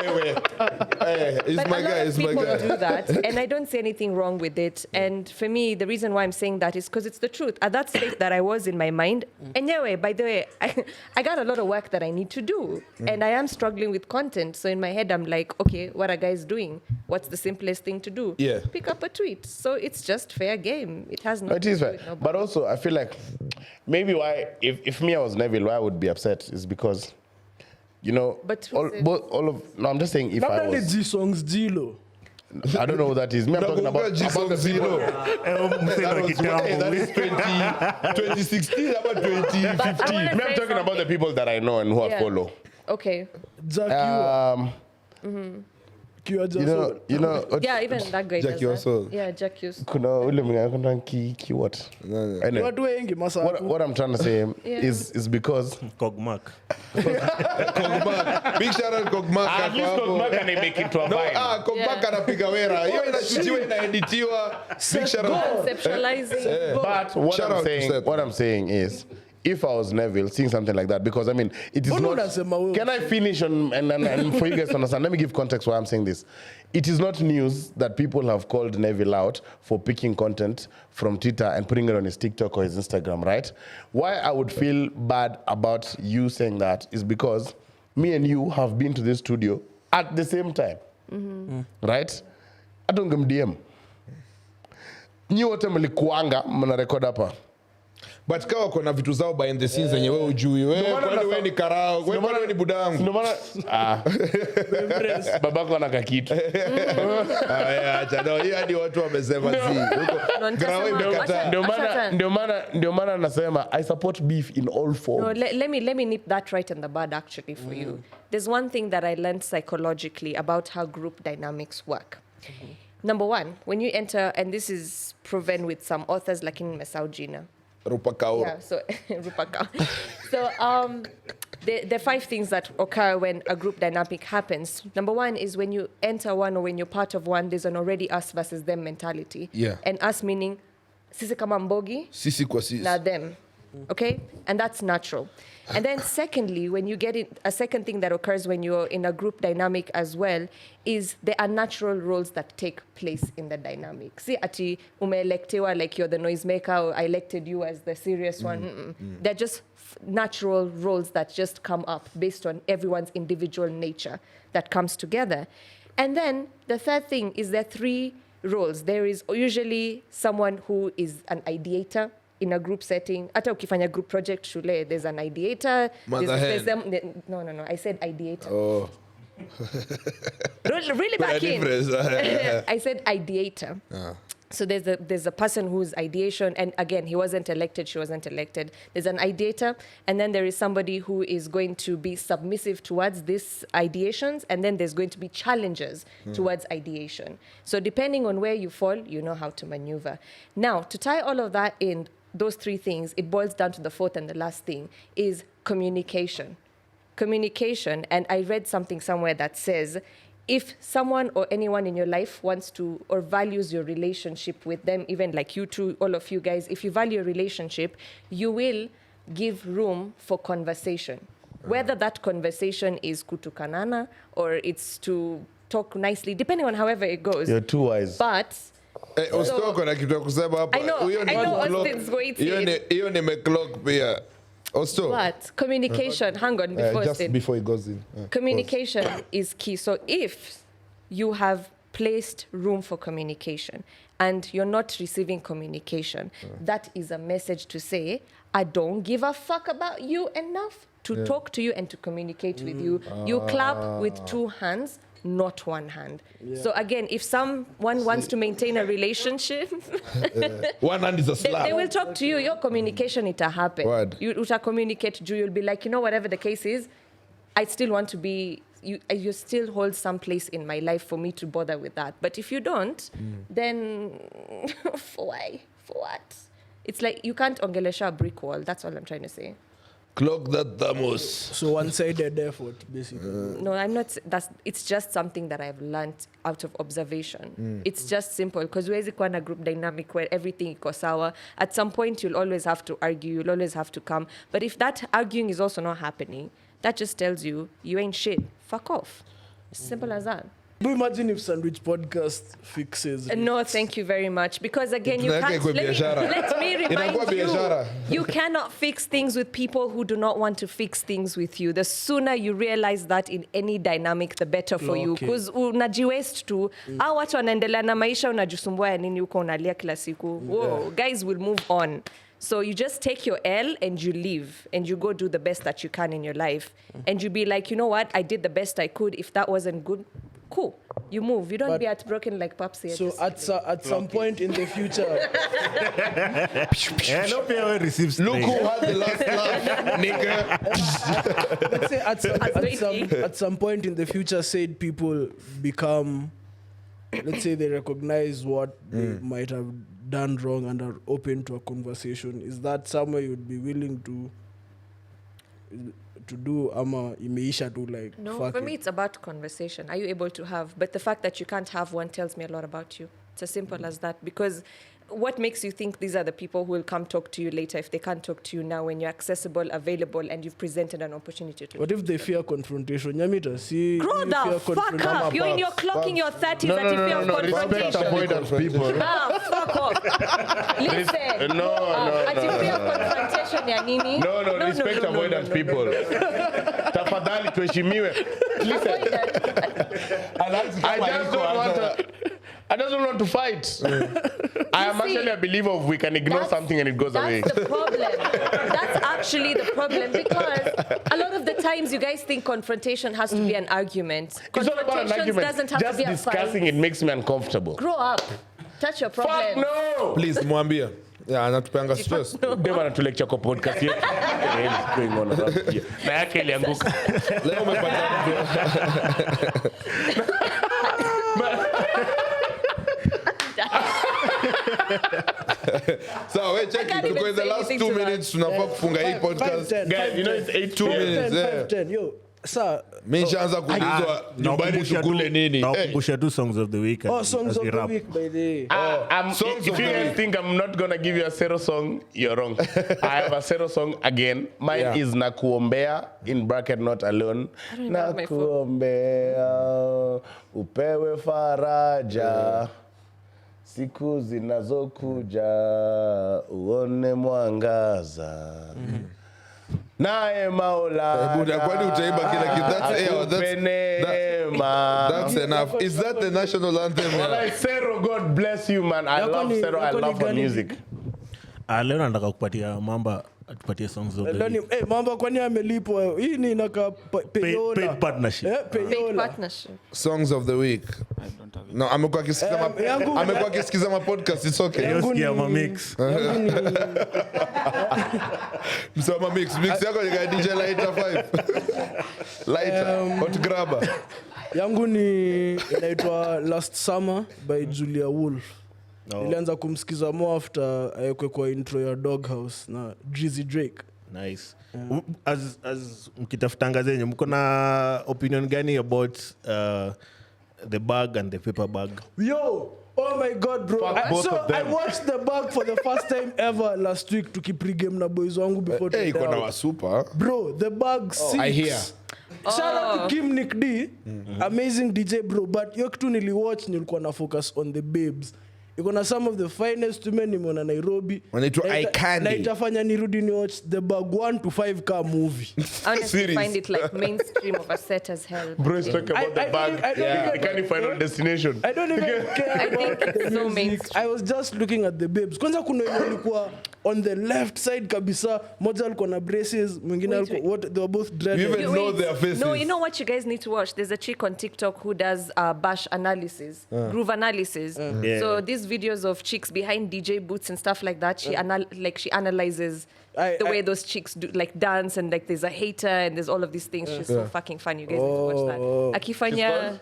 He's But my a guy. lot of He's my people guy. do that, and I don't see anything wrong with it. And for me, the reason why I'm saying that is because it's the truth. At that state that I was in my mind, anyway, by the way, I got a lot of work that I need to do, and I am struggling with content. So in my head, I'm like, okay, what are guys doing? What's the simplest thing to do? Yeah. Pick up a tweet. So it's just fair game. It has nothing It is to do fair. with nobody. But also, I feel like maybe why, if me I was Neville, why I would be upset is because, you know, But who said- no, I'm just saying if I Labda ni was, G songs Jilo. I don't know who that is. Me, I'm talking about Nakumbuka G-Song the Zero. That was, that is 2016 about 2015. But I wanna Me, I'm say talking about the people that I know and who I Yeah. follow. Okay. Jack Kiwa. You know, Yeah, even that guy Jackie does that. Osol. Yeah, Jack Hughes. kuna ule mwingine ki what? Anyway, Watu wengi masa. what I'm trying to say Yeah. is because Kogmak. Kogmak. Big shout out Kogmak. at least Kogmaka ni make it to a No, vibe. Kogmak Yeah. anapiga wera. Hiyo inashutiwa inaeditiwa. Big shout out. Conceptualizing. But Shout out to Seth. what I'm saying is, if I was Neville seeing something like that, because I mean, it is Mbona not. unasema wewe? Can I finish and for you guys to understand? Let me give context why I'm saying this. It is not news that people have called Neville out for picking content from Twitter and putting it on his TikTok or his Instagram, right? Why I would feel bad about you saying that is because me and you have been to this studio at the same time, right? I don't give DM. Nyi wote mlikuanga mnarekod hapa. But kawa kuna vitu zao behind the scenes zenye wewe ujui. Wewe Ndio maana kwani nasa- wewe ni karao. Wewe kwani wewe ni budangu. Ndio maana babako ana kakitu. Acha no, hiyo hadi watu wamesema si. Huko grawe imekataa. Ndio maana nasema I support beef in all No, forms. let me nip that right in the bud actually for you. There's one thing that I learned psychologically about how group dynamics work. Number one, when you enter, and this is proven with some authors like in Mesaujina. Rupa kaoro. Yeah, so Rupaka. So the 5 things that occur when a group dynamic happens. Number one is when you enter one or when you're part of one, there's an already us versus them mentality. Yeah. And us meaning sisi kama mbogi, Sisi kwa sisi. na them. Okay? And that's natural. And then secondly, when you get it, a second thing that occurs when you're in a group dynamic as well is there are natural roles that take place in the dynamic. See, ati umeelektewa like you're the noisemaker, or I elected you as the serious one. They're just natural roles that just come up based on everyone's individual nature that comes together. And then the third thing is there are 3 roles. There is usually someone who is an ideator in a group setting. Hata ukifanya group project shule, there's an ideator. Mother No, I said ideator. Oh. Really Kuna back in. difference. I said ideator. So there's a person who's ideation, and again, he wasn't elected, she wasn't elected. There's an ideator, and then there is somebody who is going to be submissive towards these ideations, and then there's going to be challenges towards ideation. So depending on where you fall, you know how to maneuver. Now, to tie all of that in, those 3 things, it boils down to the 4th and the last thing, is communication. Communication, and I read something somewhere that says, if someone or anyone in your life wants to or values your relationship with them, even like you two, all of you guys, if you value a relationship, you will give room for conversation. Whether that conversation is kutukanana or it's to talk nicely, depending on however it goes. You're too wise. But Ostoko na kitu ya kusema hapa. I know Austin's going to Hiyo ni clock pia. Osto. but communication, hang on before Just Austin. before it goes in. Communication is key. So if you have placed room for communication and you're not receiving communication, that is a message to say, I don't give a fuck about you enough to talk to you and to communicate with you. You clap with 2 hands, not 1 hand. So again, if someone wants to maintain a relationship, One hand is a they slap. will talk to you. Your communication, it'll happen. Word. You uta communicate. You'll be like, you know, whatever the case is, I still want to be. You still hold some place in my life for me to bother with that. But if you don't, then for why? For what? It's like you can't ongelesha a brick wall. That's all I'm trying to say. Clock that thermos. So one-sided effort, basically. No, I'm not. It's just something that I've learned out of observation. It's just simple because huwezi kuwa na group dynamic where everything iko sawa. At some point, you'll always have to argue. You'll always have to come. But if that arguing is also not happening, that just tells you you ain't shit. Fuck off. Simple as that. Do imagine if Sandwich Podcast fixes it? No, thank you very much. Because again, you Tunaweka can't. ikuwe biashara. Let me Inakuwa remind biashara. you cannot fix things with people who do not want to fix things with you. The sooner you realize that in any dynamic, the better for you. Okay. Because unajiwaste tu. Au watu wanaendelea na maisha unajisumbua ya nini uko unalia kila siku. Whoa, guys will move on. So you just take your L and you leave and you go do the best that you can in your life. And you be like, you know what? I did the best I could. If that wasn't good, cool. You move. You don't But- be heartbroken like Papsi. So at some point in the future, No pair receives Look who straight. had the last laugh, nigga. let's say at some point in the future, said people become, let's say they recognize what they might have done wrong and are open to a conversation. Is that somewhere you'd be willing to do ama imeisha to like No, fuck for it? me it's about conversation. Are you able to have? But the fact that you can't have one tells me a lot about you. It's as simple as that. Because what makes you think these are the people who will come talk to you later if they can't talk to you now when you're accessible, available, and you've presented an opportunity to? What if they fear confrontation? Nyamita, see. Grow you the fear fuck confrontation. up. You're in your clocking your 30s No, at no, you no, fear no, of no. Respect confrontation. avoidance people. Ah, fuck off. Listen. No, At you fear of confrontation ya nini? No, respect avoidance people. Tafadhali tuheshimiwe. Listen, I just don't want to fight. I am actually a believer of we can ignore something and it goes away. That's the problem. That's actually the problem because a lot of the times you guys think confrontation has to be an argument. It's not about an Confrontation argument. doesn't have Just to be a discussing fight. it makes me uncomfortable. Grow up. Touch your problem. Fuck no! Please, mwambie. Yeah, anatupanga stress. Dem anatulecture kwa podcast yetu. What the hell is going on around here? Na yake ilianguka. Leo umepata So, wait, check can't it. even Because the say last anything 2 to that. minutes tunafaa kufunga hii podcast. 5, 10, Guys, you know it's 2 minutes. 10, Yeah. 10. Yo, sir. Mimi nishaanza kuulizwa nyumbani tukule nini. Nakumbusha tu songs of the week. Oh, as songs of we the wrap. week, by the way. If Songs you of the guys week. think I'm not gonna give you a Sero song, you're wrong. I have a Sero song again. Mine Yeah. is Nakuombea, in bracket not alone. don't even have my phone. Nakuombea, upewe faraja. Siku zinazokuja, uone mwangaza. Nae Maulana. Buda, kwani utaimba kila kitu? That's akupe neema. That's enough. Is that the national anthem? Walai, Sero, God bless you, man. I Yako love ni- Sero. I yako ni love her gani? music. Leo nataka kupatia Mamba atupatie songs of the Leo ni- week. Mamba kwani amelipwa? Hii ni inaka peyola. Paid partnership. Big Peyola. partnership. Songs of the week. No, amekuwa akisikiza yangu- amekuwa akisikiza ma podcast. It's okay. Yangu Sikia ni- ma mix. Msoma mix yako ni DJ Lighter 5. Lighter, hot grabber. Yangu ni inaitwa Last Summer by Julia Wolf. Nilianza kumsikiza more after ayekwe kwa intro ya Doghouse na Drizzy Drake. Nice. As mkitafutanga zenyu mko na opinion gani about the bag and the paper bag? Yo, oh my god bro. Fuck both of them. I watched the bag for the first time ever last week tukipregame na boys wangu before Hey, tuende iko na out. wasupa. Bro, the bag sinks. I hear. Shout out to Kim Nick D. Amazing DJ bro, but yo kitu niliwatch nilikuwa na focus on the babes. Iko na some of the finest women nimeona Nairobi. Wanaitwa Na ita- Icandi. na itafanya nirudi ni watch the bag 1 to 5 car movie. I honestly Series. find it like mainstream of a set as hell. Bro is talking about I the bag. don't even- They can't find on destination. I don't even care I about think the it's so music. mainstream. I was just looking at the babes. Kwanza kuna wenye walikuwa on the left side kabisa. Moja alikuwa na braces, mwingine Wait, alikuwa they were both dreaded. You even You know wait. their faces. No, you know what you guys need to watch? There's a chick on TikTok who does bash analysis, groove analysis. Yeah. So these videos of chicks behind DJ booths and stuff like that, she analyzes the way those chicks do like dance and like there's a hater and there's all of these things. She's so fucking fun. You guys need to watch that. Akifanya,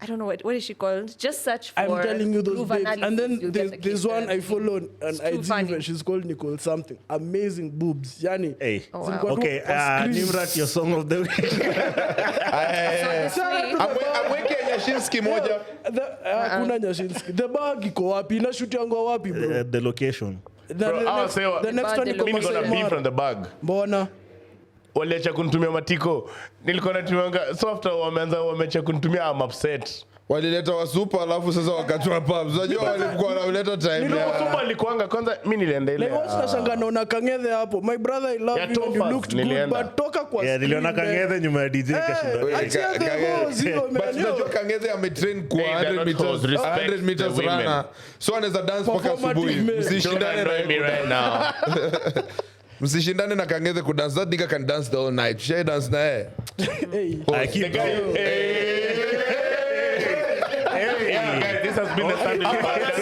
I don't know what is she called? Just search for I'm telling you those groove babes. analysis. And then You'll get the there's gist. one I follow on It's too IG. funny. Even. She's called Nicole something. Amazing boobs. Yani. Hey. Oh, wow. zilikuwa tu Okay, kwa screen. Nimrat, your song of the week. So this week- Amweke Nyashinski moja. Hakuna Nyashinski. The bag iko wapi? Inashutiangwa wapi bro? The location. The Bro, I'll next- say what- the next one iko Mimi kwa niko na beef Saimara. from the bag. Mbona? waliacha kunitumia matiko. Nilikuwa natumia so after wameacha kunitumia I'm upset. Walileta wasupa alafu sasa wakatoa pubs. Unajua walikuwa wanaleta time. Wasupa alikuanga kwanza mimi nilienda ile. Leo tunashanga naona Kang'ethe hapo. My brother I love you and you looked good but toka kwa screen. Niliona Kang'ethe nyuma ya DJ kashinda. But unajua Kang'ethe ametrain kwa 100 meters runner. So anaweza dance mpaka asubuhi. Msishindane na mimi right now. Msishindane na Kang'ethe ku dance. That nigga can dance the whole night. She dance na yeye. This has been the sandwich podcast.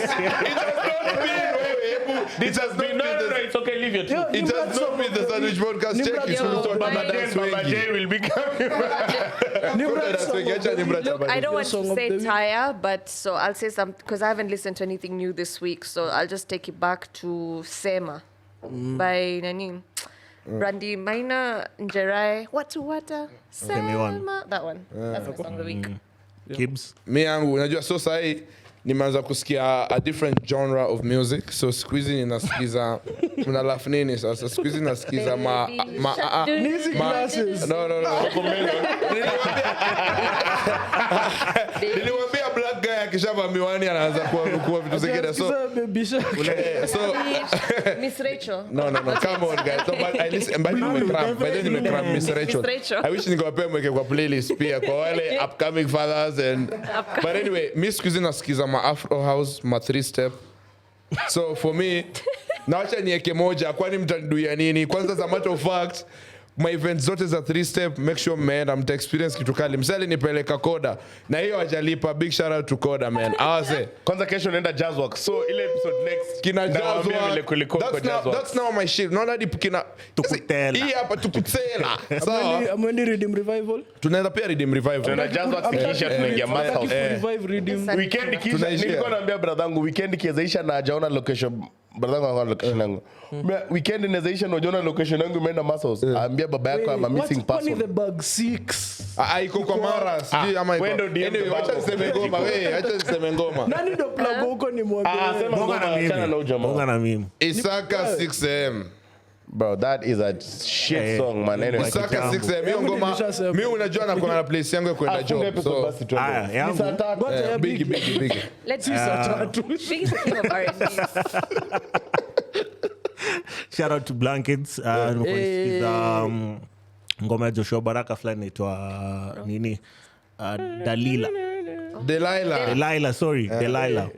This has been it's okay, leave your truth. It has not been the sandwich podcast. Check it. Baba J will be coming back. Look, I don't want to say tire, but so I'll say something because I haven't listened to anything new this week. So I'll just take it back to Sema by Nani. Brandy Maina Njerai. What? Sema. That one. That's my song of the week. Kibbs. Me yangu unajua so sahi nimeanza kusikia a different genre of music. So siku hizi ninasikiza mna laugh nini sasa? Siku hizi nasikiza music classes. No. Niliwaambia black guy akishava miwani anaanza kuwa vitu zingine. So Miss Rachel. No, come on guys. So, but I listen by then nimekram Miss Rachel. I wish ningewapea mweke kwa playlist pia kwa wale upcoming fathers and but anyway, Miss Cuisine nasikiza ma Afro house, ma 3-step. So for me, naacha nieke moja kwani mtaniduia nini? Kwanza as a matter of fact, my events zote za 3-step, make sure mmeenda mta experience kitu kali. Msali nipeleka Koda na hiyo hajalipa. Big shout out to Koda man. Awase. Kwanza kesho naenda Jazzwork. So ile episode next kina Jazzwork. That's now my shit. Naona hadi kina tukutela. Hii hapa tukutela. Sawa. Amwendi Redeem Revival. Tunaenda pia Redeem Revival. Tunaenda Jazzwork kisha tunaingia Math Revive Redeem. Weekend kisha nilikuwa naambia brother yangu weekend kiazaisha na hajaona location. Brother yangu anaona location yangu. Weekend inazaisha na hajaona location yangu imeenda Muscles. Ambia baba yako I'm a missing person. What the bug 6? Iko kwa Mara. Sijui ama iko. Anyway, acha niseme ngoma wewe. Acha niseme ngoma. Nani ndo plug huko ni mwambie. Sema ngoma achana na ujamaa. Bonga na mimi. Isaka 6am. Bro, that is a shit song man. Anyway, Isaka 6am. Hiyo ngoma mimi unajua na kuna place yangu ya kwenda job. So yangu. Big. Let's use that. Big thing of R&B. Shout out to Blankets. Nimekusikiza ngoma ya Joshua Baraka fulani inaitwa nini? Delilah, sorry. Delilah.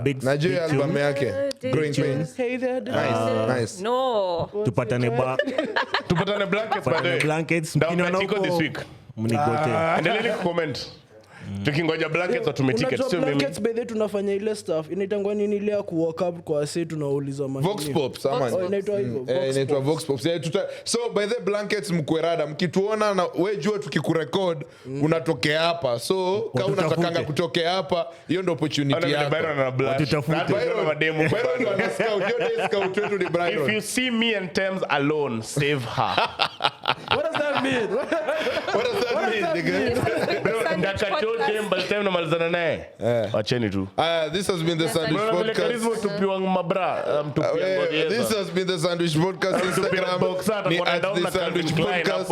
Big najua album yake Growing Pains. Hey there. Nice. No. Tupatane Blankets by the way. Blankets. Mkiniko this week. Mnigote. Endelea kucomment. Tukingoja Blankets atume tickets sio mimi. Blankets by the tunafanya ile stuff. Inaitangwa nini ile ya walk up kwa sasa tunauliza maneno. Vox Pop samani. Inaitwa hivyo. Inaitwa Vox Pop. So by the Blankets mkwerada mkituona na wewe jua tukikurecord unatokea hapa. So kama unatakanga kutokea hapa hiyo ndio opportunity yako. Tutafute mademo. Byron ana scout. Your scout wetu ni Byron. If you see me and Thames alone, save her. What does that mean? Nigga? By the time namalizana naye wacheni tu. This has been the Sandwich Podcast. This has been the Sandwich Podcast. Instagram ni @thesandwichpodcast.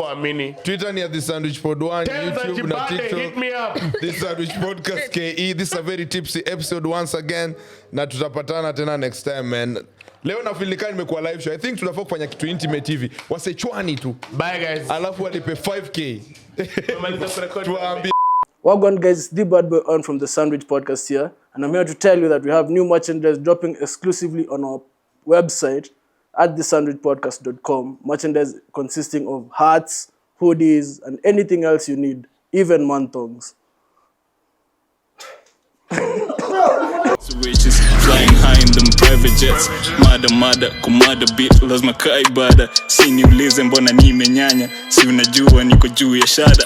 Twitter ni @thesandwichpod1. YouTube na TikTok. Hit me up. This Sandwich Podcast KE. This is a very tipsy episode once again. Na tutapatana tena next time man. Leo na feel nikani nimekuwa live show. I think tunafaa kufanya kitu intimate hivi. Wasechwani tu. Bye guys. Alafu walipe 5k. Tuambie Wagwan guys, the bad boy on from the Sandwich Podcast here, and I'm here to tell you that we have new merchandise dropping exclusively on our website at thesandwichpodcast.com. Merchandise consisting of hats, hoodies, and anything else you need, even mantongs. Switches flying high in them private jets. Mada kumada beat lazima kaibada. Si niulize mbona nimenyanya. Si unajua niko juu ya shada.